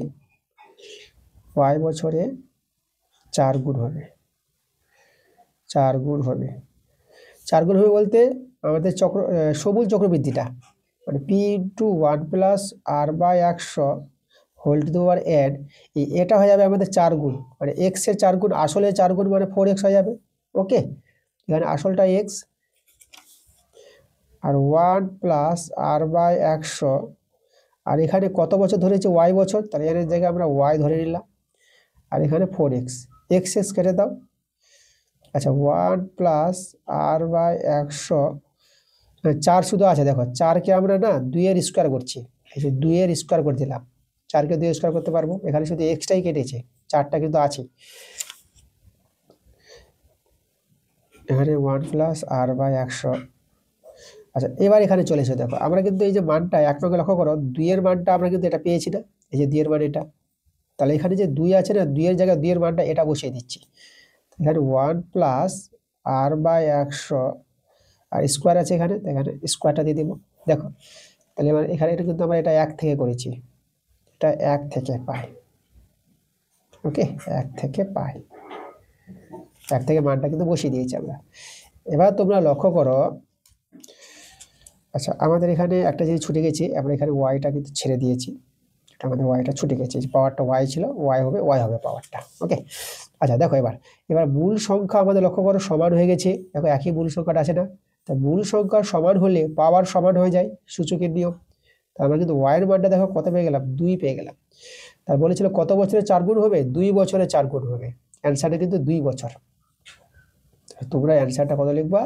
4 গুণ হবে, 4 গুণ হবে। 4 গুণ হবে বলতে আমাদের সবুজ চক্রবৃদ্ধিটা মানে P into 1 plus R by 100 whole to the power n, এটা হয়ে যাবে আমাদের 4 গুণ, মানে এক্স এর 4 গুণ, আসলে 4 গুণ মানে 4x হয়ে যাবে। ওকে, এখানে আসলটা x আর 1 প্লাস আর বাই 100, আর এখানে কত বছর ধরেছে ওয়াই বছর, তাহলে এর জায়গায় আমরা ওয়াই ধরে নিলাম, আর এখানে 4x, x কেটে দাও। আচ্ছা 1 প্লাস আর বাই 100, 4 শুধু আছে, দেখো 4কে আমরা না 2 এর স্কোয়ার করছি, এই যে 2 এর স্কোয়ার করে দিলাম, 4কে 2 স্কোয়ার করতে পারবো, এখানে শুধু এক্সটাই কেটেছে, 4টা কিন্তু আছে। এখানে 1 প্লাস আর বাই 100। আচ্ছা এবার এখানে চলে এসে দেখো আমরা কিন্তু এই যে মানটা 1 নঙ্গে লক্ষ্য করো, 2 এর মানটা আমরা কিন্তু এটা পেয়েছি না, এই যে 2 এর মান এটা, তাহলে এখানে যে 2 আছে না, 2 এর জায়গায় 2 এর মানটা এটা বসিয়ে দিচ্ছি। এখানে 1 প্লাস আর বাই 100 আর স্কোয়ার আছে এখানে, এখানে স্কোয়ারটা দিয়ে দেবো। দেখো তাহলে এবার এখানে এটা কিন্তু আমরা এটা 1 থেকে করেছি, এটা 1 থেকে পাই। ওকে, 1 থেকে পাই, 1 থেকে মানটা কিন্তু বসিয়ে দিয়েছি আমরা। এবার তোমরা লক্ষ্য করো, আচ্ছা আমাদের এখানে একটা জিনিস ছুটে গেছে, আমরা এখানে ওয়াইটা কিন্তু ছেড়ে দিয়েছি, এটা আমাদের ওয়াইটা ছুটে গেছে, যে পাওয়ারটা ওয়াই ছিল, ওয়াই হবে পাওয়ারটা। ওকে, আচ্ছা দেখো এবার মূল সংখ্যা আমাদের লক্ষ্য করো সমান হয়ে গেছে, দেখো একই মূল সংখ্যাটা আছে না, তা মূল সংখ্যা সমান হলে পাওয়ার সমান হয়ে যায়, সূচকের নিয়ম। তা আমরা কিন্তু ওয়াইয়ের মানটা দেখো কত পেয়ে গেলাম, 2 পেয়ে গেলাম। তার বলেছিল কত বছরে 4 গুণ হবে, 2 বছরে 4 গুণ হবে, অ্যান্সারটা কিন্তু 2 বছর। তোমরা অ্যান্সারটা কত লিখবা,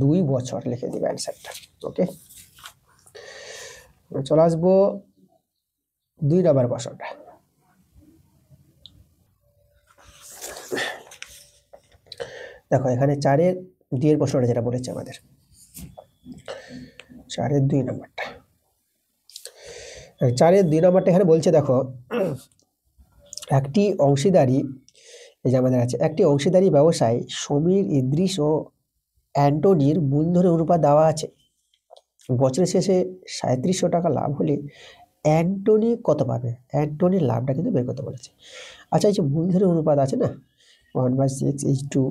2 বছর লিখে দিবে অ্যান্সারটা। ওকে, চলে আসবো 2 নম্বর প্রশ্নটা। দেখো এখানে 4-এর 2 এর প্রশ্নটা যেটা বলেছে আমাদের, 4-এর 2 নম্বরটা, 4-এর 2 নম্বরটা এখানে বলছে দেখো, একটি অংশীদারি, এই যে আমাদের আছে একটি অংশীদারি ব্যবসায় সমীর, ইদ্রিস ও অ্যান্টনির মূলধনের অনুপাত দেওয়া আছে। বছরের শেষে 3700 টাকা লাভ হলে অ্যান্টনি কত পাবে, অ্যান্টনির লাভটা কিন্তু বের করতে বলেছে। আচ্ছা এই যে মূলধনের অনুপাত আছে না, 1/6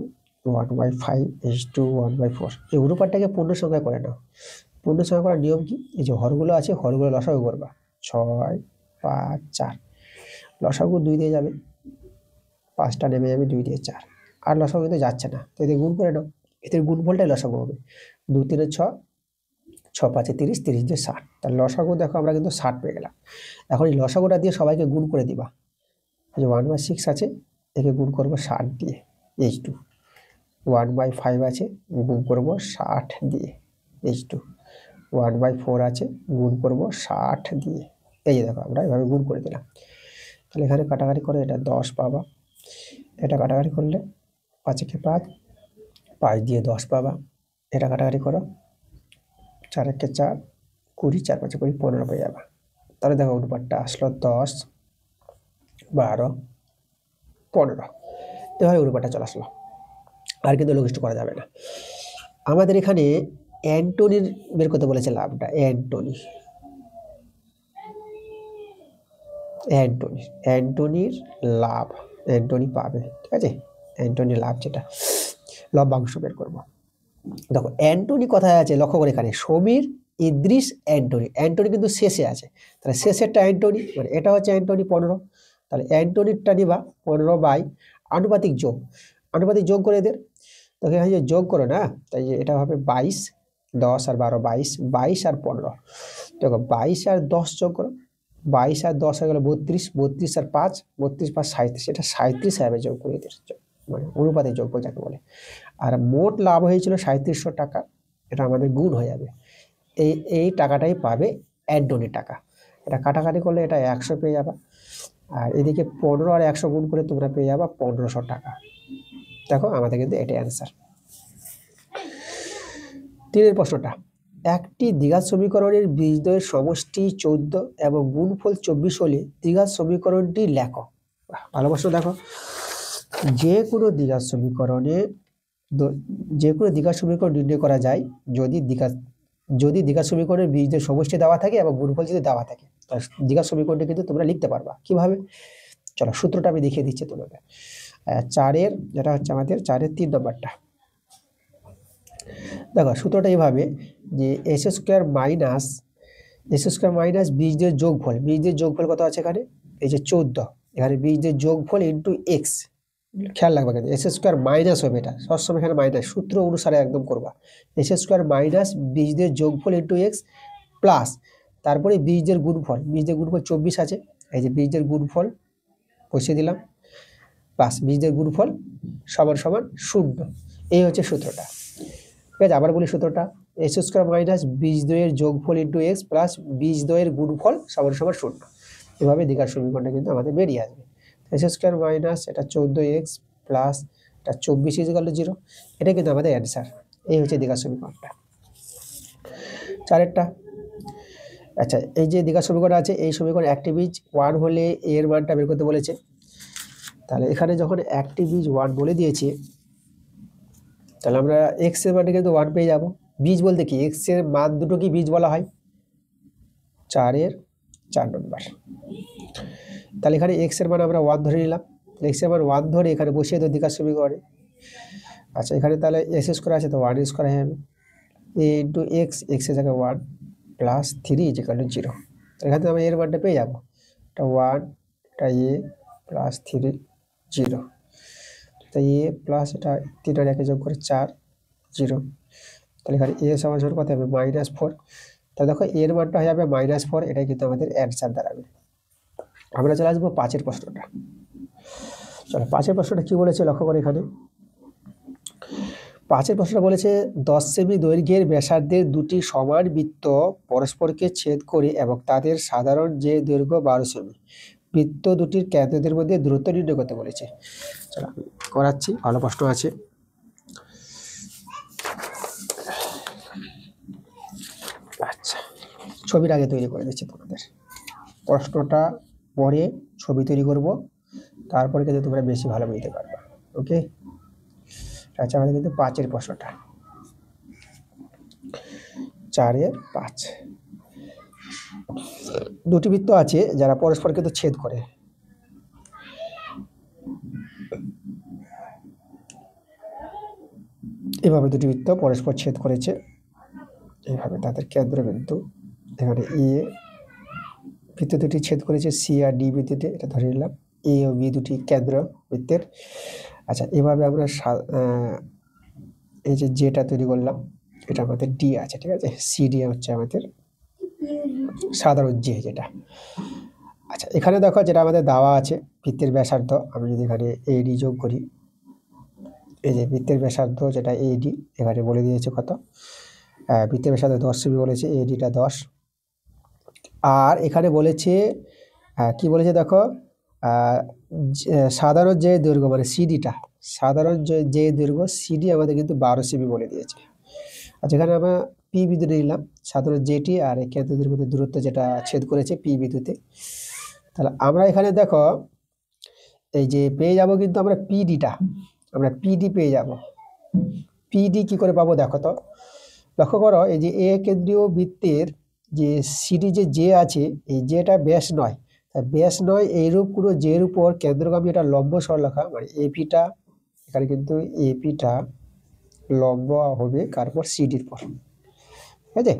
1/5 এই অনুপাতটাকে পূর্ণ সংখ্যা করে নাও। পূর্ণ সংখ্যা করার নিয়ম কি, এই যে হরগুলো আছে, হরগুলো লসাগু করবা, 6 5 4, লসাগু 2 দিয়ে যাবে, 5টা নেমে যাবে, 2 দিয়ে 4, আর লসাগু কিন্তু যাচ্ছে না, তো এদের গুণ করে নাও, এদের গুণফলটাই লসাগু হবে, 2 3 6, 6 5 30, 30 দিয়ে 60, তার লসাগু দেখো আমরা কিন্তু 60 পেয়ে গেলাম। এখন এই লসাগুটা দিয়ে সবাইকে গুণ করে দিবা, এই যে 1/6 আছে, একে গুণ করবো 60 দিয়ে, H2, 1/5 আছে, গুণ করবো 60 দিয়ে, H2, 1/4 আছে, গুণ করবো 60 দিয়ে। এই যে দেখো আমরা এভাবে গুণ করে দিলাম। তাহলে এখানে কাটাকাটি করে এটা 10 পাবা, এটা কাটাকাটি করলে 5 একে 5, 5 দিয়ে 10 পাবা, এটা কাটাকাটি করো 4 একে 4, 20, 4 5 20, 15 পেয়ে যাবা। তাহলে দেখো অনুপাতটা আসলো 10 12 15, এভাবে অনুপাতটা চলে আসলো, আর কিন্তু লঘিষ্ঠ করা যাবে না। আমাদের এখানে অ্যান্টনির বের করতে বলেছে লাভটা, অ্যান্টনির লাভ, অ্যান্টনি পাবে, ঠিক আছে, অ্যান্টনির লাভ যেটা লভ্যাংশ বের করবো। দেখো অ্যান্টনি কোথায় আছে লক্ষ্য করে, এখানে সমীর, ইদ্রিস, অ্যান্টনি কিন্তু শেষে আছে, তাহলে শেষেরটা অ্যান্টনি, মানে এটা হচ্ছে অ্যান্টনি 15, তাহলে অ্যান্টনিরটা নিবা 15 বাই আনুপাতিক যোগ করে এদের, তো এখানে যে যোগ করো না, তাই যে এটা হবে 22, 10 আর 12 22, 22 আর 15, দেখো 22 আর 10 যোগ করো, 22 আর 10 হয়ে গেল 32, 32 আর 5, 32 5 37, এটা 37 হিসাবে যোগ করে এদের, মানে অনুপাতে যোগফল যাকে বলে। আর মোট লাভ হয়েছিল 3700 টাকা, এটা আমাদের গুণ হয়ে যাবে, এই টাকাটাই পাবে অ্যান্টনির টাকা। এটা কাটাকাটি করলে এটা 100 পেয়ে যাবা, আর এদিকে 15 আর 100 গুণ করে তোমরা পেয়ে যাবা 1500 টাকা। দেখো আমাদের কিন্তু এটাই অ্যান্সার। 3-এর প্রশ্নটা, একটি দ্বিঘাত সমীকরণের বীজদ্বয়ের সমষ্টি 14 এবং গুণফল 24 হলে দ্বিঘাত সমীকরণটি লেখো। ভালো প্রশ্ন। দেখো যে কোনো দ্বিঘাত সমীকরণ নির্ণয় করা যায় যদি দ্বিঘাত সমীকরণের বীজদ্বয়ের সমষ্টি দেওয়া থাকে এবং গুণফল যদি দেওয়া থাকে। দ্বিঘাত সমীকরণটি কিন্তু তোমরা লিখতে পারবা কিভাবে। চলো সূত্রটা আমি দেখিয়ে দিচ্ছি তোমাদের। 4-এর যেটা হচ্ছে আমাদের 4-এর 3 নম্বরটা, দেখো সূত্রটা এইভাবে যে এস স্কোয়ার মাইনাস বীজদের যোগফল, বীজদের যোগফল কত আছে এখানে, এই যে 14, এখানে বীজদের যোগফল ইন্টু এক্স, খেয়াল রাখবা কিন্তু এস স্কোয়ার মাইনাস হবে, এটা সবসময় এখানে মাইনাস, সূত্র অনুসারে একদম করবা। এস স্কোয়ার মাইনাস বীজদের যোগফল ইন্টু এক্স প্লাস তারপরে বীজদের গুণফল, 24 আছে, এই যে বীজদের গুণফল বসিয়ে দিলাম প্লাস বীজদের গুণফল সমান সমান 0। এই হচ্ছে সূত্রটা, ঠিক আছে। আবার বলি সূত্রটা, এস স্কোয়ার মাইনাস বীজদ্বয়ের যোগফল ইন্টু এক্স প্লাস বীজদ্বয়ের গুণফল সমান সমান 0। এভাবে দ্বিঘাত সমীকরণটা কিন্তু আমাদের বেরিয়ে আসবে। এস স্কোয়ার মাইনাস এটা 14x প্লাস এটা 24 = 0, এটা কিন্তু আমাদের অ্যান্সার। এই হচ্ছে দ্বিঘাত সমীকরণটা 4-এরটা। আচ্ছা, এই যে দ্বিঘাত সমীকরণ আছে, এই সমীকরণ একটি বীজ 1 হলে এর মানটা বের করতে বলেছে। তাহলে এখানে যখন একটি বীজ 1 বলে দিয়েছি, তাহলে আমরা এক্স এর মানটা কিন্তু 1 পেয়ে যাব। বীজ বলতে কি, এক্স এর মান দুটো কি বীজ বলা হয়, 4-এর 4 নম্বর। তাহলে এখানে এক্স এর মান আমরা 1 ধরে নিলাম, এক্স এর মান 1 ধরে এখানে বসিয়ে দেবো দ্বিঘাত সমীকরণে। আচ্ছা, এখানে তাহলে এস স্কোয়ার আছে তো 1 স্কোয়ার হয়ে যাবে, এ ইন্টু এক্স, এক্স এর জায়গায় 1 প্লাস 3 = 0। এখানে আমি এর মানটা পেয়ে যাবো, এটা 1, এটা এ প্লাস 3 0, এটা এ প্লাস এটা 3 আর 1 যোগ করে 4 0। তাহলে এখানে এ সমান সমান কত হবে, -4। তাহলে দেখো এর মানটা হয়ে যাবে -4, এটাই কিন্তু আমাদের অ্যান্সার দাঁড়াবে। আমরা চলে আসবো 5-এর প্রশ্নটা। চলো 5-এর প্রশ্নটা কি বলেছে লক্ষ্য করে, এখানে 5-এর প্রশ্নটা বলেছে 10 সেমি দৈর্ঘ্যের ব্যাসার্ধের দুটি সমান বৃত্ত পরস্পরকে ছেদ করে এবং তাদের সাধারণ যে দৈর্ঘ্য 12 সেমি, বৃত্ত দুটির কেন্দ্রদের মধ্যে দূরত্ব নির্ণয় করতে বলেছে। চলো আমি করাচ্ছি, ভালো প্রশ্ন আছে। আচ্ছা, ছবির আগে তৈরি করে দিচ্ছি তোমাদের, প্রশ্নটা পরে ছবি তৈরি করব, তারপরে কিন্তু তোমরা বেশি ভালো বুঝতে পারবে। ওকে, আচ্ছা আমাদের কিন্তু 5-এর প্রশ্নটা, 4-এর 5। দুটি বৃত্ত আছে যারা পরস্পরকে তো ছেদ করে, এভাবে দুটি বৃত্ত পরস্পর ছেদ করেছে, এইভাবে তাদের কেন্দ্রবিন্দু এখানে এ, বৃত্ত দুটি ছেদ করেছে সি আর ডি বিন্দুতে, এটা ধরে নিলাম এ ও বি দুটি কেন্দ্র বৃত্তের। আচ্ছা, এভাবে আমরা এই যে যেটা তৈরি করলাম, এটা আমাদের ডি আছে, ঠিক আছে, সি ডি হচ্ছে আমাদের সাধারণ যে যেটা। আচ্ছা, এখানে দেখো যেটা আমাদের দেওয়া আছে বৃত্তের ব্যাসার্ধ, আমি যদি এখানে এডি যোগ করি, এই যে বৃত্তের ব্যাসার্ধ যেটা এডি, এখানে বলে দিয়েছে কত, বৃত্তের ব্যাসার্ধ 10 সেমি বলেছে, এডিটা 10। আর এখানে বলেছে কি বলেছে দেখো, সাধারণ যে দৈর্ঘ্য মানে সিডিটা, সাধারণ যে দৈর্ঘ্য সিডি আমাদের কিন্তু 12 সেমি বলে দিয়েছে। আচ্ছা, এখানে আমরা পি বিন্দু নিলাম সাধারণ যেটি, আর এই কেন্দ্রদের মধ্যে দূরত্ব যেটা ছেদ করেছে পি বিন্দুতে। তাহলে আমরা এখানে দেখো এই যে পেয়ে যাব কিন্তু আমরা পিডিটা, আমরা পিডি পেয়ে যাব। পিডি কি করে পাবো দেখো তো, লক্ষ্য করো এই যে এ কেন্দ্রীয় বৃত্তের যে সিডি যে আছে, এই যেটা ব্যাস নয়, ব্যাস নয় এইরূপ কোনো যের উপর কেন্দ্রগামী এটা লম্ব সরলরেখা, মানে এপিটা, এখানে কিন্তু এপিটা লম্ব হবে কার উপর, সিডির পর, ঠিক আছে।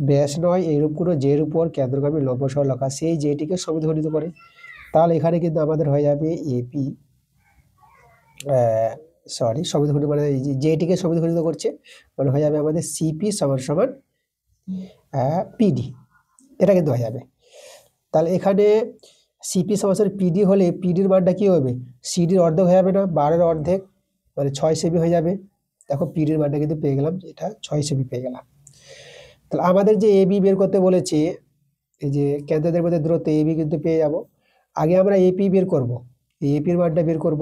ব্যাস নয় এইরূপ কোনো যের উপর কেন্দ্রগামী লম্ব সরলরেখা, সেই যেটিকে সমদ্বিখণ্ডিত করে। তাহলে এখানে কিন্তু আমাদের হয়ে যাবে এপি, সমদ্বিখণ্ডিত মানে যেটিকে সমদ্বিখণ্ডিত করছে, মানে হয়ে যাবে আমাদের সিপি সমান সমান পিডি, এটা কিন্তু হয়ে যাবে। তাহলে এখানে সিপি সমান সমান পিডি হলে পিডির মানটা কী হবে, সিডির অর্ধেক হয়ে যাবে না, 12-এর অর্ধেক মানে 6 সেমি হয়ে যাবে। দেখো পিডির মানটা কিন্তু পেয়ে গেলাম, এটা 6 সেমি পেয়ে গেলাম। তাহলে আমাদের যে এবি বের করতে বলেছে, এই যে কেন্দ্রদের মধ্যে দূরত্ব এবি কিন্তু পেয়ে যাব। আগে আমরা এপি বের করব, এপির মানটা বের করব,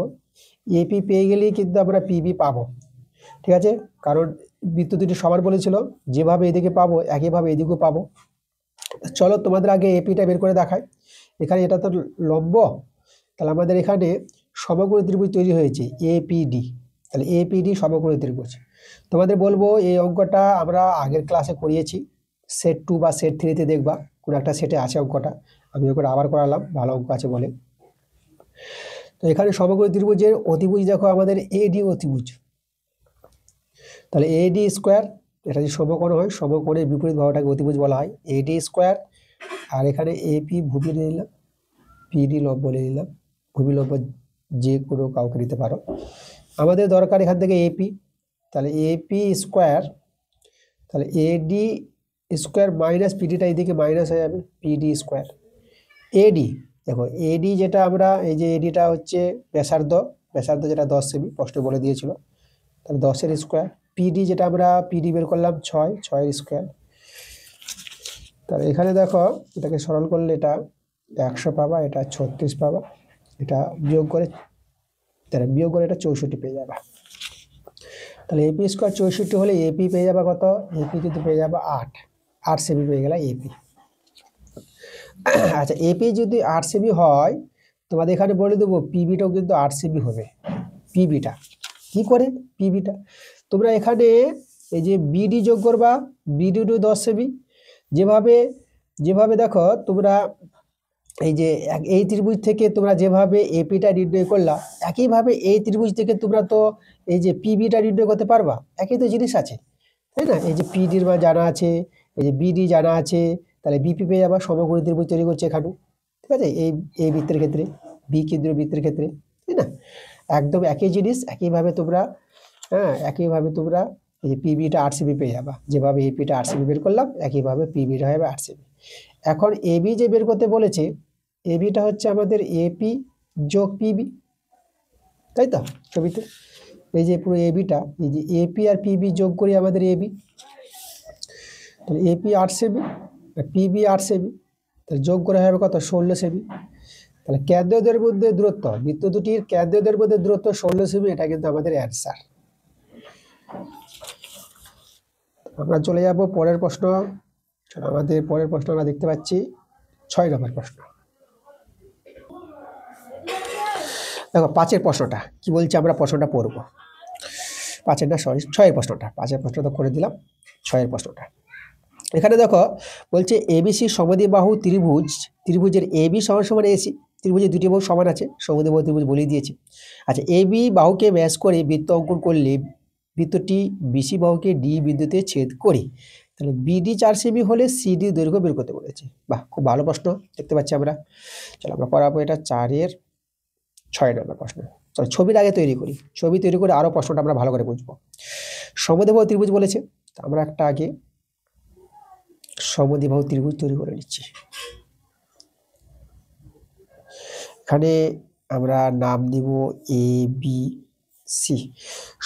এপি পেয়ে গেলেই কিন্তু আমরা পিবি পাবো, ঠিক আছে। কারণ বৃত্ত দুটি সমান বলেছিল, যেভাবে এদিকে পাবো একইভাবে এদিকেও পাবো। চলো তোমাদের আগে এপিটা বের করে দেখাই। এখানে এটা তো লম্ব, তাহলে আমাদের এখানে সমকোণী ত্রিভুজ তৈরি হয়েছে এপিডি, তাহলে এপিডি সমকোণী ত্রিভুজ। তোমাদের বলবো এই অঙ্কটা আমরা আগের ক্লাসে করিয়েছি, সেট 2 বা সেট 3-তে দেখবা কোনো একটা সেটে আছে অঙ্কটা, আমি ওকে আবার করালাম, ভালো অঙ্ক আছে বলে। তো এখানে সমকোণী ত্রিভুজের অতিভুজ দেখো আমাদের এডি অতিভুজ, তাহলে এডি স্কোয়ার, এটা যদি সমকোণ হয় সমকোণের বিপরীত বাহুটাকে অতিভুজ বলা হয়, এডি স্কোয়ার। আর এখানে এপি ভূমি নিয়ে নিলাম, পিডি লম্ব নিয়ে নিলাম, ভূমি লম্ব যে কোনো কাউকে নিতে পারো। আমাদের দরকার এখান থেকে এপি, তাহলে এপি স্কোয়ার, তাহলে এডি স্কোয়ার মাইনাস পিডিটা এইদিকে মাইনাস হয়ে যাবে, পিডি স্কোয়ার। এডি দেখো, এডি যেটা আমরা এই যে এডিটা হচ্ছে ব্যাসার্ধ, ব্যাসার্ধ যেটা 10 সেমি প্রশ্ন বলে দিয়েছিল, তাহলে 10-এর স্কোয়ার। পিডি যেটা আমরা পিডি বের করলাম 6, 6-এর স্কোয়ার। তাহলে এখানে দেখো এটাকে সরল করলে এটা 100 পাবা, এটা 36 পাবা, এটা বিয়োগ করে, তাহলে বিয়োগ করে এটা 64 পেয়ে যাবা। তাহলে এপি স্কোয়ার 64 হলে এপি পেয়ে যাবা কত, এপি কিন্তু পেয়ে যাবা 8 সেমি পেয়ে গেল এপি। আচ্ছা, এপি যদি 8 সেমি হয়, তোমাদের এখানে বলে দেবো পিবিটাও কিন্তু 8 সেমি হবে। পিবিটা কি করে, পিবিটা তোমরা এখানে এই যে বিডি যোগ করবা, বিডি টু 10 সেমি, যেভাবে যেভাবে দেখো তোমরা এই যে এই ত্রিভুজ থেকে তোমরা যেভাবে এপিটা নির্ণয় করলা, একইভাবে এই ত্রিভুজ থেকে তোমরা তো এই যে পিবিটা নির্ণয় করতে পারবা, একই তো জিনিস আছে, তাই না? এই যে পিডির মান জানা আছে, এই যে বিডি জানা আছে, তাহলে বিপি পেয়ে যাবা, সমকোণী ত্রিভুজ তৈরি করছে এখানে, ঠিক আছে? এই বৃত্তের ক্ষেত্রে, বি কেন্দ্রীয় বৃত্তের ক্ষেত্রে, তাই না? একদম একই জিনিস, একইভাবে তোমরা একইভাবে তোমরা এই যে পিবিটা 8 সেমি পেয়ে যাবা, যেভাবে এপিটা 8 সেমি বের করলাম একইভাবে পিবিটা হবে 8 সেমি। এখন এবি যে বের করতে বলেছে, এবিটা হচ্ছে আমাদের এপি যোগ পিবি, তাই তো? ছবিতে এই যে পুরো এবিটা, এই যে এপি আর পিবি যোগ করি আমাদের এবি, তাহলে এপি 8 সেমি, পিবি 8 সেমি, তাহলে যোগ করে হবে কত, 16 সেমি। তাহলে কেন্দ্রদের মধ্যে দূরত্ব, বৃত্ত দুটির কেন্দ্রদের মধ্যে দূরত্ব 16 সেমি, এটা কিন্তু আমাদের অ্যান্সার। আমরা চলে যাব পরের প্রশ্ন। আমাদের পরের প্রশ্ন আমরা দেখতে পাচ্ছি 6 নম্বর প্রশ্ন। দেখো 5-এর প্রশ্নটা কি বলছে, আমরা প্রশ্নটা পড়ব। 5-এর না, সরি 6-এর প্রশ্নটা, 5-এর প্রশ্নটা করে দিলাম, 6-এর প্রশ্নটা। এখানে দেখো বলছে এবিসি সমদ্বিবাহু ত্রিভুজ, ত্রিভুজের এবি সমান সমান এসি, ত্রিভুজের দুটি বাহু সমান আছে, সমদ্বিবাহু ত্রিভুজ বলেই দিয়েছি। আচ্ছা, এবি বাহুকে ব্যাস করে বৃত্ত অঙ্কন করলে বৃত্তটি বিসি বাহুকে ডি বিন্দুতে ছেদ করে, তাহলে বিডি 4 সেমি হলে সিডি দৈর্ঘ্য বের করতে বলেছে। বাহ, খুব ভালো প্রশ্ন দেখতে পাচ্ছি আমরা। চলো আমরা করাবো এটা 4-এর 6 নম্বর প্রশ্ন। চলো ছবির আগে তৈরি করি, ছবি তৈরি করে আরো প্রশ্নটা আমরা ভালো করে বুঝবো। সমদ্বিবাহু ত্রিভুজ বলেছে, আমরা একটা আগে সমদ্বিবাহু ত্রিভুজ তৈরি করে নিচ্ছি। এখানে আমরা নাম দিব এ বি সি।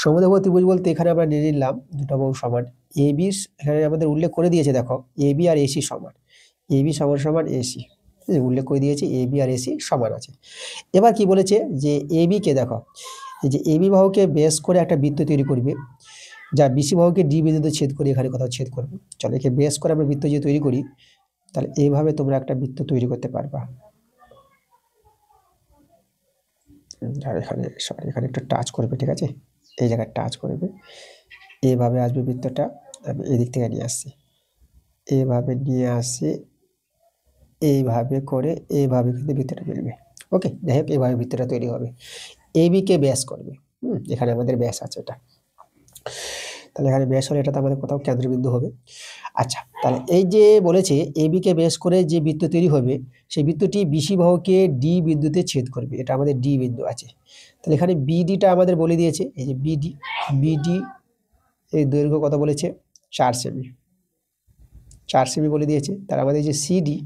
সমদ্বিবাহু ত্রিভুজ বলতে এখানে আমরা নিয়ে নিলাম দুটো বাহু সমান, এ বি এখানে আমাদের উল্লেখ করে দিয়েছে, দেখো এ বি আর এসি সমান, এ বি সমান সমান এসি, উল্লেখ করে দিয়েছে এ বি আর এসি সমান আছে। এবার কি বলেছে যে এ বিকে দেখো, এই যে এ বি বাহুকে বেস করে একটা বৃত্ত তৈরি করবে, যা বিসি বাহুকে ডি বিন্দুতে ছেদ করে এখানে কোথাও ছেদ করবে। চলো একে বেস করে আমরা বৃত্ত যে তৈরি করি, তাহলে এইভাবে তোমরা একটা বৃত্ত তৈরি করতে পারবা। আর এখানে সরি, এখানে একটু টাচ করবে, ঠিক আছে? এই জায়গায় টাচ করবে, এইভাবে আসবে বৃত্তটা, আমি এদিক থেকে নিয়ে আসছি, এইভাবে নিয়ে আসি, এইভাবে করে এইভাবে কিন্তু বৃত্তটা মিলবে। ওকে, যাই হোক এইভাবে বৃত্তটা তৈরি হবে, এবিকে ব্যাস করবে। এখানে আমাদের ব্যাস আছে এটা, তাহলে এখানে ব্যাস হলে এটা তো আমাদের কোথাও কেন্দ্রবিন্দু হবে। আচ্ছা, তাহলে এই যে বলেছে এবিকে বেস করে যে বৃত্ত তৈরি হবে, সেই বৃত্তটি বিসি বাহুকে ডি বিন্দুতে ছেদ করবে, এটা আমাদের ডি বিন্দু আছে। তাহলে এখানে বিডিটা আমাদের বলে দিয়েছে, এই যে বিডি, বিডি এই দৈর্ঘ্য কত বলেছে, 4 সেমি, 4 সেমি বলে দিয়েছে। তার আমাদের যে সিডি,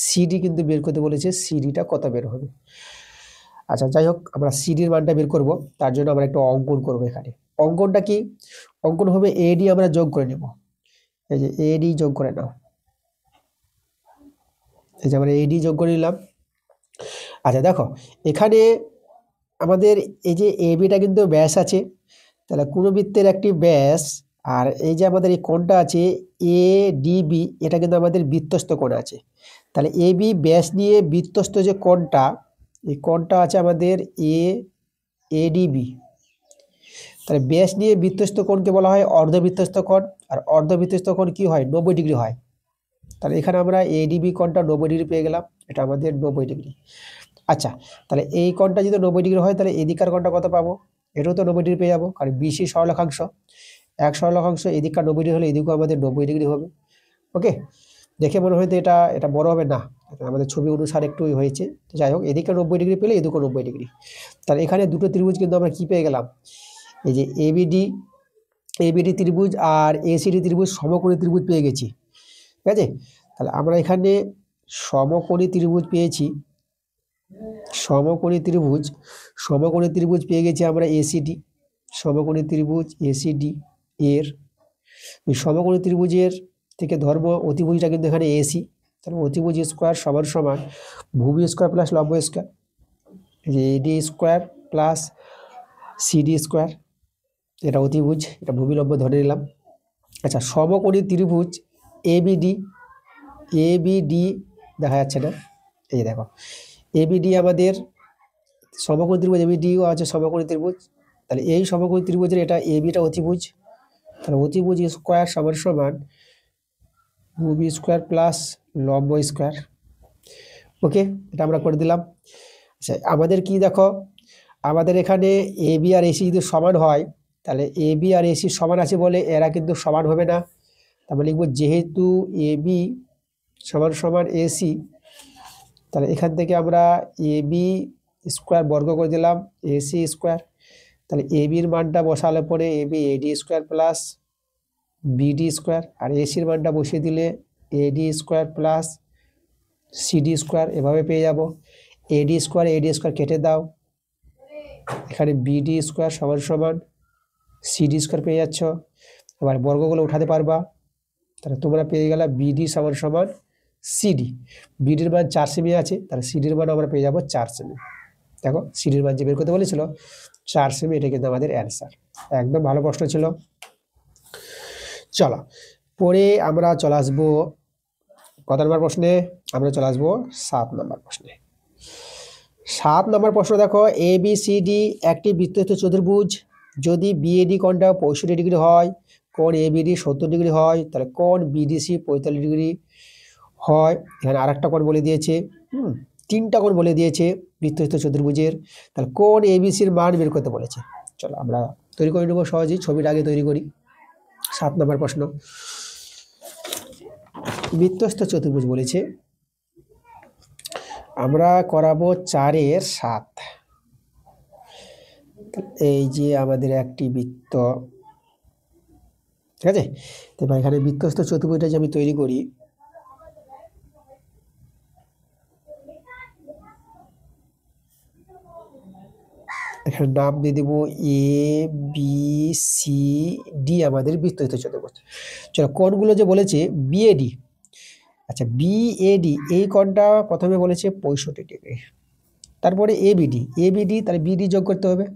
সিডি কিন্তু বের করতে বলেছে, সিডিটা কত বের হবে। আচ্ছা, যাই হোক আমরা সিডির মানটা বের করব, তার জন্য আমরা একটু অঙ্কন করব। এখানে অঙ্কনটা কি, অঙ্কন হবে এডি আমরা যোগ করে নেব, এই যে এডি যোগ করে নাও, এই যে আমরা এডি যোগ করে নিলাম। আচ্ছা দেখো এখানে আমাদের এই যে এবিটা কিন্তু ব্যাস আছে, তাহলে কোনো বৃত্তের একটি ব্যাস, আর এই যে আমাদের এই কোণটা আছে এ ডিবি, এটা কিন্তু আমাদের বৃত্তস্থ কোণ আছে। তাহলে এবি ব্যাস নিয়ে বৃত্তস্থ যে কোণটা, এই কোণটা আছে আমাদের এডিবি, তাহলে ব্যাস নিয়ে বৃত্তস্থ কোণকে বলা হয় অর্ধবৃত্তস্থ কোণ। আর অর্ধবৃত্তস্থ কোণ কি হয় 90 ডিগ্রি হয়। তাহলে এখানে আমরা এডিবি কোণটা 90 ডিগ্রি পেয়ে গেলাম, এটা আমাদের 90 ডিগ্রি। আচ্ছা, তাহলে এই কোণটা যদি 90 ডিগ্রি হয় তাহলে এদিকার কোণটা কত পাবো? এটাও তো 90 ডিগ্রি পেয়ে যাবো, কারণ বিসি সরলরেখাংশ, এক সরলরেখাংশ, এদিককার 90 ডিগ্রি হলে এদিকেও আমাদের 90 ডিগ্রি হবে। ওকে, দেখে মনে হয় তো এটা বড় হবে না, আমাদের ছবি অনুসারে একটু হয়েছে। তো যাই হোক, এদিকে 90 ডিগ্রি পেলে এদিকেও 90 ডিগ্রি। তাহলে এখানে দুটো ত্রিভুজ কিন্তু আমরা কি পেয়ে গেলাম, এই যে এবিডি ত্রিভুজ আর এসিডি ত্রিভুজ, সমকোণী ত্রিভুজ পেয়ে গেছি। ঠিক আছে, তাহলে আমরা এখানে সমকোণী ত্রিভুজ পেয়েছি, সমকোণী ত্রিভুজ পেয়ে গেছি আমরা এসিডি, সমকোণী ত্রিভুজ এসিডি এর সমকোণী ত্রিভুজের থেকে ধর্ম অতিভুজটা কিন্তু এখানে এসি, তাহলে অতিভুজ স্কোয়ার সমান সমান ভূমি স্কোয়ার প্লাস লম্ব স্কোয়ার, যে এডি স্কোয়ার প্লাস সিডি স্কোয়ার, এটা অতিভুজ, এটা ভূমি লম্ব ধরে নিলাম। আচ্ছা, সমকোণী ত্রিভুজ এবিডি দেখা যাচ্ছে না, এই দেখো এবিডি আমাদের সমকোণী ত্রিভুজ, এবিডিও আছে সমকোণী ত্রিভুজ। তাহলে এই সমকোণী ত্রিভুজের এটা এবিটা অতিভুজ, তাহলে অতিভুজ স্কোয়ার সমান সমান ভূমি স্কোয়ার প্লাস লম্ব স্কোয়ার। ওকে, এটা আমরা করে দিলাম। আচ্ছা, আমাদের কি দেখো, আমাদের এখানে এবি আর এসি যদি সমান হয়, তাহলে এবি আর এসি সমান আছে বলে এরা কিন্তু সমান হবে না। তারপর লিখবো যেহেতু এবি সমান সমান এসি, তাহলে এখান থেকে আমরা এবি স্কোয়ার বর্গ করে দিলাম এসি স্কোয়ার। তাহলে এবির মানটা বসালে পরে AB AD square plus BD square, আর এসির মানটা বসিয়ে দিলে AD square plus CD square, এভাবে পেয়ে যাব। এডি স্কোয়ার কেটে দাও, এখানে বিডি স্কোয়ার সমান সমান সিডি স্কোয়ার পেয়ে যাচ্ছ, আবার বর্গগুলো উঠাতে পারবা। তাহলে তোমরা পেয়ে গেলা বিডি সমান সমান সিডি, বিডির মান 4 সেমি আছে, তাহলে সিডির মান আমরা পেয়ে যাবো 4 সেমি। দেখো সিডির মান যে বের করতে বলেছিল 4 সেমি, এটা কিন্তু আমাদের অ্যান্সার। একদম ভালো প্রশ্ন ছিল। চলো পরে আমরা চলে আসবো কত নম্বর প্রশ্নে, আমরা চলে আসবো 7 নম্বর প্রশ্নে। 7 নম্বর প্রশ্ন দেখো, এ বি সি ডি একটি বৃত্তস্থ চতুর্ভুজ, যদি বিএডি কোণটা 65 ডিগ্রি হয়, কোণ এবিডি 70 ডিগ্রি হয়, তাহলে কোণ বিডিসি 45 ডিগ্রি হয়। এখানে আরেকটা কোণ বলে দিয়েছে, 3টা কোণ বলে দিয়েছে বৃত্তস্থ চতুর্ভুজের। তাহলে কোণ এবিসির মান বের করতে বলেছে। চলো আমরা তৈরি করে নেবো সহজেই, ছবিটা আগে তৈরি করি। 7 নম্বর প্রশ্ন, বৃত্তস্থ চতুর্ভুজ বলেছে, আমরা করাবো 4-এর 7। এই যে আমাদের একটি বৃত্ত, ঠিক আছে। তো এখানে বৃত্তস্থ চতুর্ভুজটা যে আমি তৈরি করি, এখানে নাম দিয়ে দেবো এ বি সি ডি, আমাদের বৃত্তস্থ চতুর্ভুজ। চলো কোণগুলো যে বলেছে বিএডি, আচ্ছা বিএডি এই কোণটা প্রথমে বলেছে 65 ডিগ্রি, তারপরে এবিডি তাহলে বিডি যোগ করতে হবে।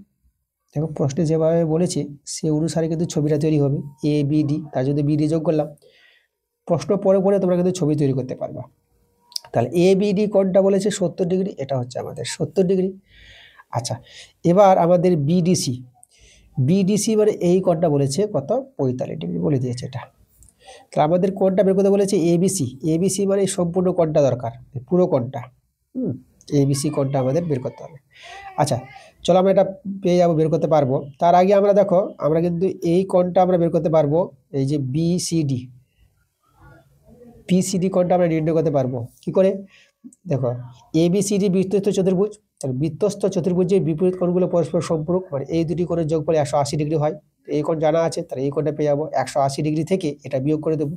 দেখো প্রশ্নে যেভাবে বলেছে সে অনুসারে কিন্তু ছবিটা তৈরি হবে, এবিডি তার যদি বিডি যোগ করলাম, প্রশ্ন পরে পরে তোমরা কিন্তু ছবি তৈরি করতে পারবা। তাহলে এবিডি কোণটা বলেছে 70 ডিগ্রি, এটা হচ্ছে আমাদের 70 ডিগ্রি। আচ্ছা, এবার আমাদের বিডিসি মানে এই কোণটা বলেছে কত, 45 ডিগ্রি বলে দিয়েছে এটা। তাহলে আমাদের কোণটা বের করতে বলেছে এবিসি মানে সম্পূর্ণ কোণটা দরকার, পুরো কোণটা, এবিসি কোণটা আমাদের বের করতে হবে। আচ্ছা চলো আমরা এটা পেয়ে যাবো, বের করতে পারবো। তার আগে আমরা দেখো, আমরা কিন্তু এই কোণটা আমরা বের করতে পারবো, এই যে বিসিডি কোণটা আমরা নির্ণয় করতে পারবো কি করে, দেখো এবিসিডি বৃত্তস্থ চতুর্ভুজ, তাহলে বৃত্তস্থ চতুর্ভুজের বিপরীত কোণগুলো পরস্পর সম্পূরক, মানে এই দুটি কোণের যোগফল 180 ডিগ্রি হয়। এই কোণ জানা আছে, তাহলে এই কোণটা পেয়ে যাবো। 180 ডিগ্রি থেকে এটা বিয়োগ করে দেবো,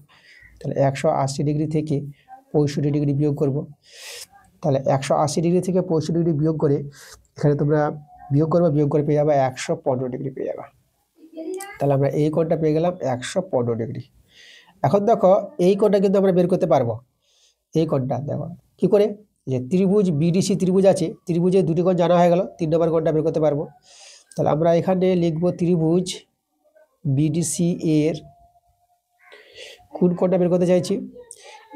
তাহলে 180 ডিগ্রি থেকে 65 ডিগ্রি বিয়োগ করব। তাহলে 180 ডিগ্রি থেকে 65 ডিগ্রি বিয়োগ করে এখানে তোমরা বিয়োগ করে পেয়ে যাবে 115 ডিগ্রি পেয়ে যাবে। তাহলে আমরা এই কোণটা পেয়ে গেলাম 115 ডিগ্রি। এখন দেখো এই কোণটা কিন্তু আমরা বের করতে পারবো। এই কোণটা দেখো কি করে, যে ত্রিভুজ বিডিসি ত্রিভুজ আছে, ত্রিভুজের দুটি কোণ জানা হয়ে গেল, 3 নম্বর কোণটা বের করতে পারবো। তাহলে আমরা এখানে লিখবো ত্রিভুজ বিডিসি এর কোন কোণটা বের করতে চাইছি,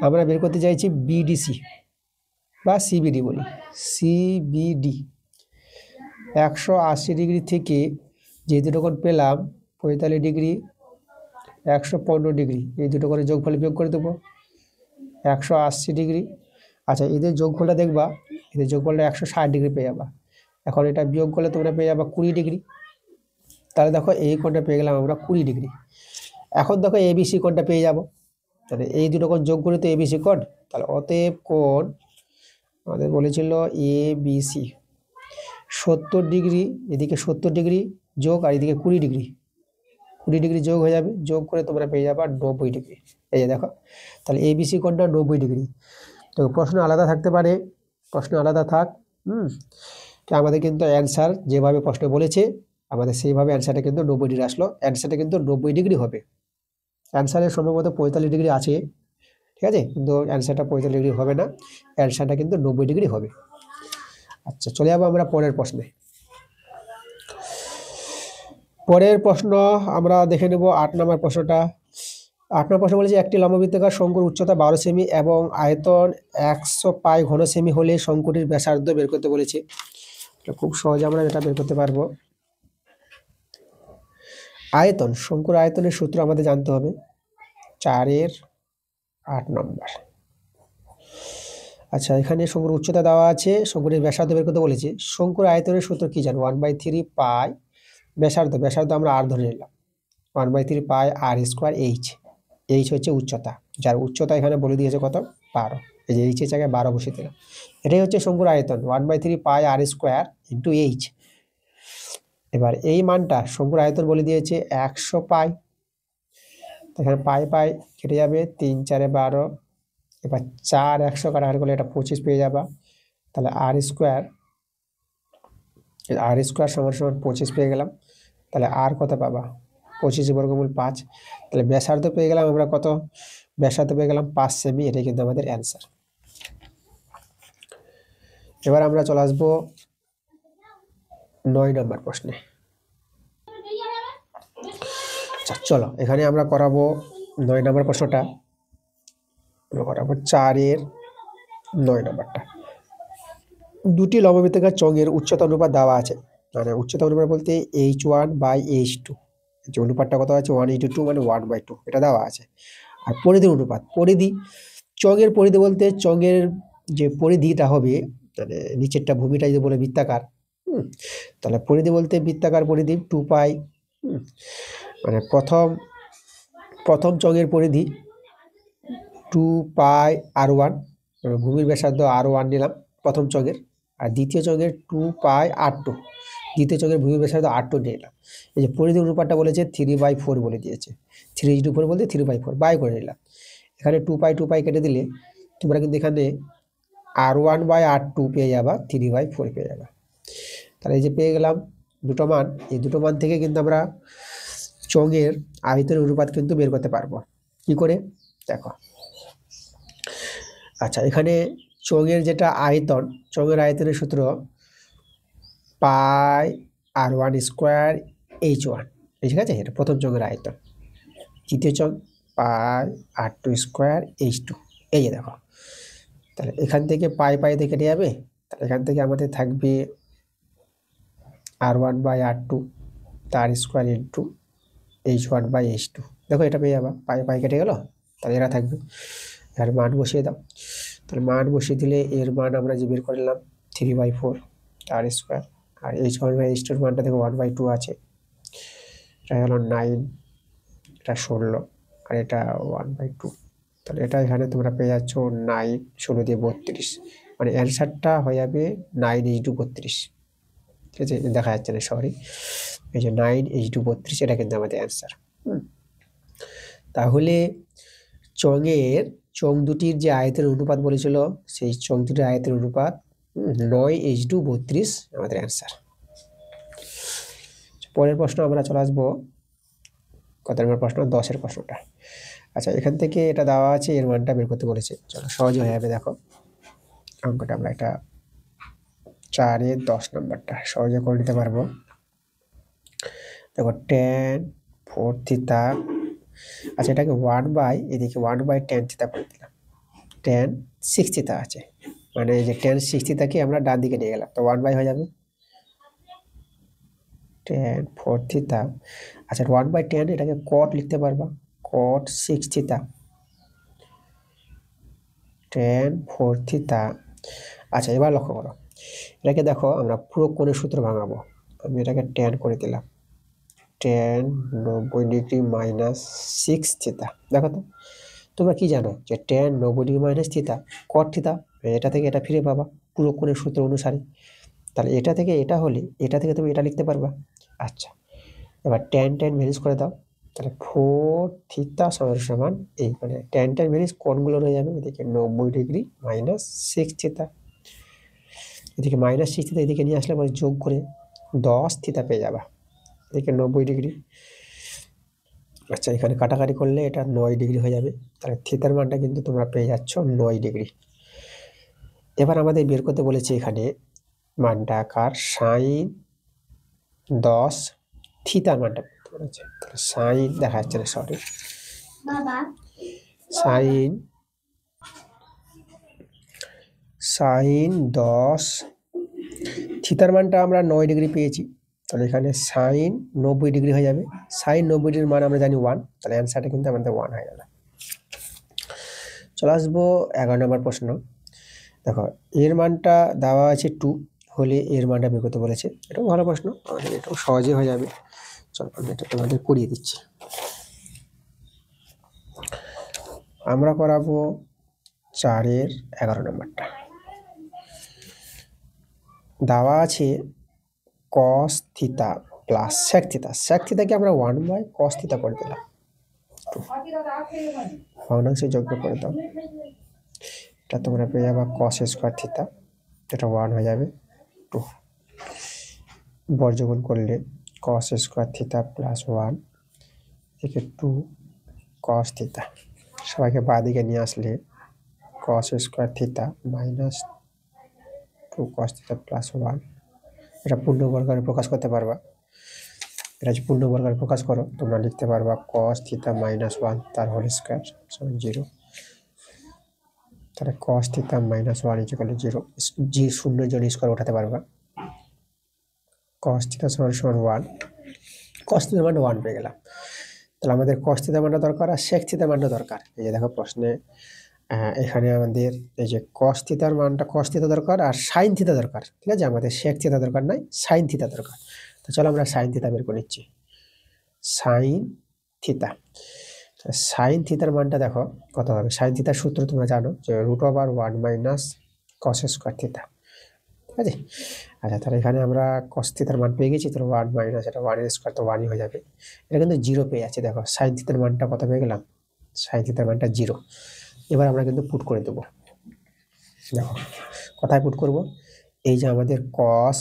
আমরা বের করতে চাইছি বিডিসি বা সিবিডি বলি, সিবিডি 180 ডিগ্রি থেকে যে দুটো কোণ পেলাম 45 ডিগ্রি, 115 ডিগ্রি, এই দুটো করে যোগফল বিয়োগ করে দেবো, 180 ডিগ্রি। আচ্ছা এদের যোগফলটা দেখবা, এদের যোগফলটা 160 ডিগ্রি পেয়ে যাবা। এখন এটা বিয়োগ করলে তোমরা পেয়ে যাবা 20 ডিগ্রি। তাহলে দেখো এই কোণটা পেয়ে গেলাম আমরা 20 ডিগ্রি। এখন দেখো এবিসি কোণটা পেয়ে যাব, তাহলে এই দুটো কোণ যোগ করে তো এবিসি কোণ, তাহলে অতএব কোণ আমাদের বলেছিল এবিসি 70 ডিগ্রি, এদিকে 70 ডিগ্রি যোগ আর এদিকে 20 ডিগ্রি, 20 ডিগ্রি যোগ হয়ে যাবে, যোগ করে তোমরা পেয়ে যাবে 90 ডিগ্রি। এই যে দেখো, তাহলে এবিসি কোণটা 90 ডিগ্রি। তো প্রশ্ন আলাদা থাকতে পারে, প্রশ্ন আলাদা থাক, তো আমাদের কিন্তু অ্যান্সার যেভাবে প্রশ্ন বলেছে আমাদের সেইভাবে অ্যান্সারটা কিন্তু 90 ডিগ্রি আসলো, অ্যান্সারটা কিন্তু 90 ডিগ্রি হবে। অ্যান্সারের সম্ভবত 45 ডিগ্রি আছে, ঠিক আছে, কিন্তু অ্যান্সারটা 45 ডিগ্রি হবে না, অ্যান্সারটা কিন্তু 90 ডিগ্রি হবে। আচ্ছা চলে যাবো আমরা পরের প্রশ্নে। পরের প্রশ্ন আমরা দেখে নেব 8 নম্বর প্রশ্নটা। 8 নম্বর প্রশ্ন বলেছে একটি লম্ববৃত্তাকার শঙ্কুর উচ্চতা 12 সেমি এবং আয়তন 100 পাই ঘন সেমি হলে শঙ্কুটির ব্যাসার্ধ বের করতে বলেছে। খুব সহজে আমরা এটা বের করতে পারবো। আয়তন, শঙ্কুর আয়তনের সূত্র আমাদের জানতে হবে, 4/8 নম্বর। আচ্ছা এখানে শঙ্কুর উচ্চতা দেওয়া আছে, শঙ্কুটির ব্যাসার্ধ বের করতে বলেছে। শঙ্কুর আয়তনের সূত্র কি জানো, 1/3 পাই ব্যাসার্ধ, ব্যাসার্ধ আমরা আর ধরে নিলাম, 1/3 পাই আর স্কোয়ার এইচ, এইচ হচ্ছে উচ্চতা, যার উচ্চতা এখানে বলে দিয়েছে কত 12, এই যে এইচের জায়গায় 12 বসিয়ে দিলাম। এটাই হচ্ছে শঙ্কুর আয়তন 1/3 পাই আর স্কোয়ার ইন্টু এইচ। এবার এই মানটা শঙ্কুর আয়তন বলে দিয়েছে 100 পাই, এখানে পাই পাই কেটে যাবে, 3 4 12, এবার 4 100 কাটাকাটি করলে এটা 25 পেয়ে যাবা, তাহলে আর স্কোয়ার সমান সমান 25 পেয়ে গেলাম। তাহলে আর কত পাবা, 25 বর্গমূল 5, তাহলে ব্যাসার্ধ পেয়ে গেলাম আমরা কত, ব্যাসার্ধ পেয়ে গেলাম 5 সেমি, এটাই কিন্তু আমাদের অ্যান্সার। এবার আমরা চলে আসবো 9 নম্বর প্রশ্নে। আচ্ছা চলো এখানে আমরা করাবো 9 নম্বর প্রশ্নটা, আমরা করাবো 4/9 নম্বরটা। দুটি লম্ববৃত্তাকার চোঙের উচ্চতা অনুপাত দেওয়া আছে, মানে উচ্চতা অনুপাত বলতে h1/h2, যে অনুপাতটা কত আছে 1:2 মানে 1/2, এটা দেওয়া আছে। আর পরিধির অনুপাত, পরিধি, চোঙের পরিধি বলতে চোঙের যে পরিধিটা হবে, মানে নিচেরটা ভূমিটা যদি বলে বৃত্তাকার, তাহলে পরিধি বলতে বৃত্তাকার পরিধি 2 পাই, মানে প্রথম চোঙের পরিধি 2 পাই r1, ভূমির ব্যাসার্ধ r1 নিলাম প্রথম চোঙের, আর দ্বিতীয় চোঙের 2 পাই r2, দ্বিতীয় চোঙের ভূমির ব্যাসার্ধ r2 নিলাম। এই যে পরিধি অনুপাতটা বলেছে 3/4 বলে দিয়েছে, 3:4 বলতে 3/4 বাই করে নিলাম। এখানে 2 পাই কেটে দিলে তোমরা কিন্তু এখানে r1/r2 পেয়ে যাবা, 3/4 পেয়ে যাবা। তাহলে এই যে পেয়ে গেলাম দুটো মান, এই দুটো মান থেকে কিন্তু আমরা চোঙের আয়তনের অনুপাত কিন্তু বের করতে পারবো। কি করে দেখো, আচ্ছা এখানে চোঙের যেটা আয়তন, চোঙের আয়তনের সূত্র পাই r1 স্কোয়ার h1, ঠিক আছে, এটা প্রথম চোঙের আয়তন। দ্বিতীয় চোঙ পাই r2 স্কোয়ার h2, এই যে দেখো, তাহলে এখান থেকে পাই থেকে কেটে যাবে, তাহলে এখান থেকে আমাদের থাকবে r1/r2 তার স্কোয়ার ইন্টু h1/h2, দেখো এটা পেয়ে যাবা, পাই কেটে গেল, তাহলে এরা থাকবে। এর মান বসিয়ে দাও, তাহলে মান বসিয়ে দিলে এর মান আমরা যে বের করে নিলাম 3/4 তার স্কোয়ার, আর h1/h2 এর মানটা দেখো 1/2 আছে, এটা হলো 9, এটা 16, আর এটা 1/2, তাহলে এটা এখানে তোমরা পেয়ে যাচ্ছ 9, 16 দিয়ে 32, মানে অ্যান্সারটা হয়ে যাবে 9:32, ঠিক আছে, দেখা যাচ্ছে না সরি, এই যে 9:32, এটা কিন্তু আমাদের অ্যান্সার। তাহলে চোঙ দুটির যে আয়তনের অনুপাত বলেছিল, সেই চোঙ দুটির আয়তনের অনুপাত 9:32 আমাদের অ্যান্সার। পরের প্রশ্ন আমরা চলে আসবো কত নম্বর প্রশ্ন, 10 প্রশ্নটা। আচ্ছা এখান থেকে এটা দেওয়া আছে, এর মানটা বের করতে বলেছে, চলো সহজে হয়ে যাবে। দেখো অঙ্কটা আমরা এটা 4/10 নম্বরটা সহজে করে নিতে পারবো। দেখো tan 4 থিটা, আচ্ছা এটাকে 1/, এদিকে 1/tan থিটা করে দিলাম, tan 6 থিটা আছে, মানে এই যে tan 6 থিটাকে আমরা ডান দিকে নিয়ে গেলাম, তো 1/, হয়ে যাবে tan 4 থিটা। আচ্ছা 1/tan এটাকে cot লিখতে পারবা, cot 6 থিটা tan 4 থিটা। আচ্ছা, এবার লক্ষ্য করো, এটাকে দেখো আমরা পুরো কোণের সূত্র ভাঙাবো। আমি এটাকে tan করে দিলাম, tan 90 ডিগ্রি মাইনাস 6 থিটা। দেখো তো, তোমরা কি জানো যে tan 90 degree minus theta cot theta, এটা থেকে এটা ফিরে পাবা পুরো কোণের সূত্র অনুসারে। তাহলে এটা থেকে এটা হলে এটা থেকে তুমি এটা লিখতে পারবা। আচ্ছা, এবার tan ভ্যানিশ করে দাও, তাহলে 4 থিটা সমান সমান এই মানে tan ভ্যানিশ কোণগুলো রয়ে যাবে এদিকে 90 ডিগ্রি মাইনাস 6 থিটা, এদিকে মাইনাস 6 থিটা এদিকে নিয়ে আসলে পরে যোগ করে 10 থিটা পেয়ে যাবা, এদিকে 90 ডিগ্রি। আচ্ছা, এখানে কাটাকাটি করলে এটা 9 ডিগ্রি হয়ে যাবে, তাহলে থিটার মানটা কিন্তু তোমরা পেয়ে যাচ্ছ 9 ডিগ্রি। এবার আমাদের বের করতে বলেছে এখানে মানটা কার, সাইন 10 থিটার মানটা করতে বলেছে। তাহলে সাইন দেখা যাচ্ছে না, সরি, সাইন 10 থিটার মানটা আমরা 9 ডিগ্রি পেয়েছি, তাহলে এখানে সাইন 90 ডিগ্রি হয়ে যাবে। সাইন 90 ডিগ্রির মান আমরা জানি 1, তাহলে অ্যান্সারটা কিন্তু আমাদের 1 হয়ে গেল। চলে আসবো 11 নম্বর প্রশ্ন। দেখো, এর মানটা দেওয়া আছে 2 হলে এর মানটা বের করতে বলেছে। এটাও ভালো প্রশ্ন, আমাদের এটাও সহজে হয়ে যাবে। চলো আমি এটা তোমাদের করিয়ে দিচ্ছি। আমরা করাবো 4-এর 11 নম্বরটা। দেওয়া আছে cos theta plus sec theta. sec থিটাকে আমরা 1/cos থিটা করে দিলাম, ভগ্নাংশে যোগ্য করে দাও, এটা তোমরা পেয়ে যাবা cos স্কোয়ার থিটা, এটা 1 হয়ে যাবে 2, বর্জগুণ করলে cos স্কোয়ার থিটা প্লাস 1 থেকে 2 cos থিটা, সবাইকে বাঁ দিকে নিয়ে আসলে cos square theta minus 2 cos theta plus 1। এটা পূর্ণবর্গের প্রকাশ করতে পারবা, এটা যদি পূর্ণবর্গের প্রকাশ করো তোমরা লিখতে পারবা cos থিটা মাইনাস 1 তার হোল স্কোয়ার সমান 0। তাহলে cos থিটা মাইনাস 1 ইকুয়াল 0, জি শূন্যের জন্য স্কোয়ার উঠাতে পারবা, cos থিটা সমান 1, cos থিটার মানটা 1 পেয়ে গেলাম। তাহলে আমাদের cos থিটার মানটা দরকার আর sec থিটার মানটা দরকার। এই যে দেখো প্রশ্নে এখানে আমাদের এই যে cos থিটার মানটা, cos থিটা দরকার আর sin থিটা দরকার, ঠিক আছে, আমাদের sec থিটা দরকার নাই, sin থিটা দরকার। তো চলো আমরা sin থিটা বের করে নিচ্ছি। sin থিটা, sin থিটার মানটা দেখো কত হবে, sin থিটার সূত্র তোমরা জানো যে √1 মাইনাস cos স্কোয়ার থিটা, ঠিক আছে। আচ্ছা, তাহলে এখানে আমরা cos থিটার মান পেয়ে গেছি, তাহলে 1 মাইনাস এটা 1 এর স্কোয়ার তো 1ই হয়ে যাবে, এটা কিন্তু 0 পেয়ে যাচ্ছে। দেখো sin থিটার মানটা কত পেয়ে গেলাম, sin থিটার মানটা 0। এবার আমরা কিন্তু পুট করে দেবো। দেখো কোথায় পুট করব, এই যে আমাদের cos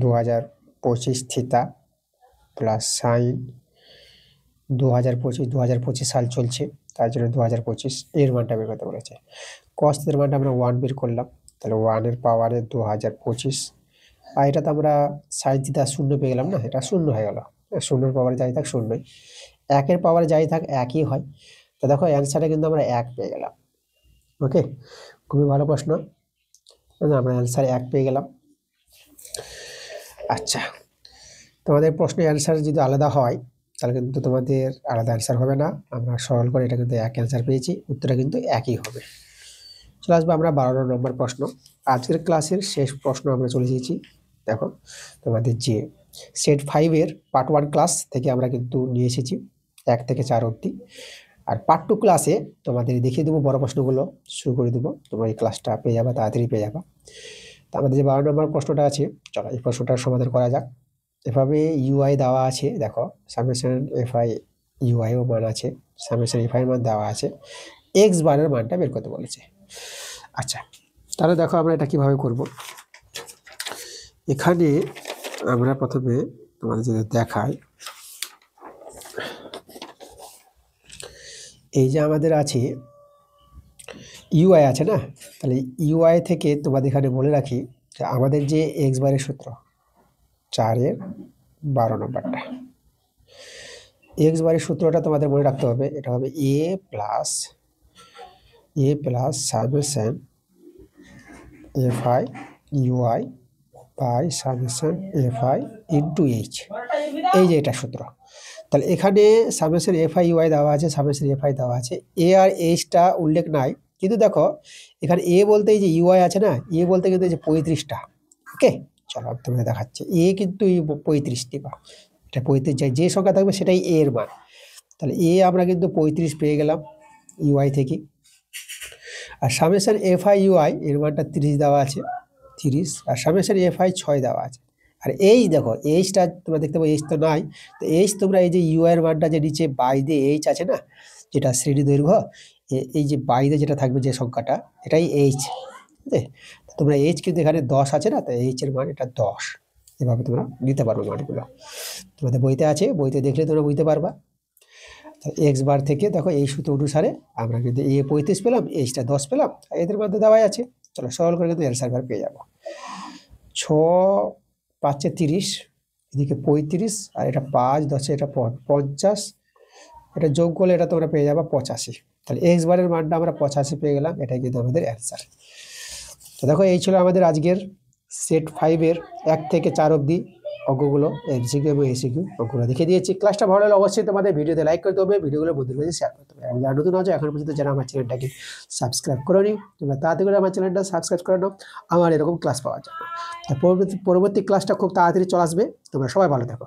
2025 থিটা প্লাস sin 2025 সাল চলছে, তার জন্য 2025 এর মানটা বের করতে বলেছে। cos থিটার মানটা আমরা 1 বের করলাম, তাহলে 1 এর পাওয়ারে 2025, আর এটা তো আমরা sin থিটা 0 পেয়ে গেলাম না, এটা 0 হয়ে গেল, 0-এর পাওয়ারে যাই থাক 0, 1-এর পাওয়ারে যাই থাক একই হয়। তো দেখো অ্যান্সারটা কিন্তু আমরা 1 পেয়ে গেলাম। ওকে, খুবই ভালো প্রশ্ন, আমরা অ্যান্সার 1 পেয়ে গেলাম। আচ্ছা, তোমাদের প্রশ্নের অ্যান্সার যদি আলাদা হয় তাহলে কিন্তু তোমাদের আলাদা অ্যান্সার হবে না, আমরা সরল করে এটা কিন্তু 1 অ্যান্সার পেয়েছি, উত্তরটা কিন্তু একই হবে। চলে আসবো আমরা 12 নম্বর প্রশ্ন। আজকের ক্লাসের শেষ প্রশ্ন আমরা চলে এসেছি। দেখো তোমাদের যে সেট 5-এর পার্ট 1 ক্লাস থেকে আমরা কিন্তু নিয়ে এসেছি 1 থেকে 4 অবধি, আর পার্ট 2 ক্লাসে তোমাদের দেখিয়ে দেবো বড় প্রশ্নগুলো শুরু করে দেবো, তোমরা এই ক্লাসটা পেয়ে যাবা, তাড়াতাড়ি পেয়ে যাবা। তো আমাদের যে 12 নম্বর প্রশ্নটা আছে, চলো এই প্রশ্নটার সমাধান করা যাক। এভাবে ইউআই দেওয়া আছে, দেখো সামেশন এফআই ইউআইও মান আছে, সামেশন এফআই মান দেওয়া আছে, এক্স বারের মানটা বের করতে বলেছে। আচ্ছা, তাহলে দেখো আমরা এটা কিভাবে করব। এখানে আমরা প্রথমে তোমাদের যদি দেখাই, এই যে আমাদের আছে ইউআই আছে না, তাহলে ইউআই থেকে তোমাদের এখানে বলে রাখি যে আমাদের যে এক্স বারের সূত্র 4-এর 12 নম্বরটা, এক্স বারের সূত্রটা তোমাদের মনে রাখতে হবে, এটা হবে A plus summation FI UI by summation FI into H, এই যে এটা সূত্র। তাহলে এখানে সামেশন এফআই ইউআই দেওয়া আছে, সামেশন এফআই দেওয়া আছে, এ আর এইচটা উল্লেখ নাই, কিন্তু দেখো এখানে এ বলতে এই যে ইউআই আছে না, এ বলতে কিন্তু এই যে 35টা। ওকে, চলো আমি তোমাদের দেখাচ্ছি। এ কিন্তু 35টি, বা এটা 35, যে সংখ্যা থাকবে সেটাই এ এর মান। তাহলে এ আমরা কিন্তু 35 পেয়ে গেলাম ইউআই থেকে। আর সামেশন এফআই ইউআই এর মানটা 30 দেওয়া আছে, 30। আর সামেশন এফআই 6 দেওয়া আছে। আর এই দেখো এইচটা তোমরা দেখতে পাবো, এইচ তো নাই, তো এইচ তোমরা এই যে ইউআই এর মানটা যে নিচে বাইরে এইচ আছে না, যেটা শ্রেণী দৈর্ঘ্য, এই যে বাইরে যেটা থাকবে যে সংখ্যাটা, এটাই এইচ। ঠিক আছে, তোমরা এইচ কিন্তু এখানে 10 আছে না, তো এইচ এর মান এটা 10। এভাবে তোমরা নিতে পারবে মানগুলো, তোমাদের বইতে আছে, বইতে দেখলে তোমরা বুঝতে পারবা। এক্স বার থেকে দেখো এই সূত্র অনুসারে আমরা কিন্তু এ 35 পেলাম, এইচটা 10 পেলাম, এদের মধ্যে দেওয়াই আছে। চলো সরল করে কিন্তু অ্যান্সার বার পেয়ে যাবো। 6×5 = 30, এদিকে 35, আর এটা 5×10 এটা 50, এটা যোগ করলে এটা তোমরা পেয়ে যাবে 85। তাহলে এক্স বারের মানটা আমরা 85 পেয়ে গেলাম, এটাই কিন্তু আমাদের অ্যান্সার। তো দেখো এই ছিল আমাদের আজকের সেট 5-এর 1 থেকে 4 অবধি অঙ্কগুলো, এমসিকিউ এবং এসিকিউ অঙ্কগুলো দেখিয়ে দিয়েছি। ক্লাসটা ভালো লাগলে অবশ্যই তোমাদের ভিডিওতে লাইক করতে হবে, ভিডিওগুলো বন্ধুদের কাছে শেয়ার করতে হবে। এবং যারা নতুন আছে এখন পর্যন্ত যারা আমার চ্যানেলটাকে সাবস্ক্রাইব করে নিও, তোমরা তাড়াতাড়ি করে আমার চ্যানেলটা সাবস্ক্রাইব করে নাও আমার এরকম ক্লাস পাওয়ার জন্য। পরবর্তী ক্লাসটা খুব তাড়াতাড়ি চলে আসবে, তোমরা সবাই ভালো থাকো।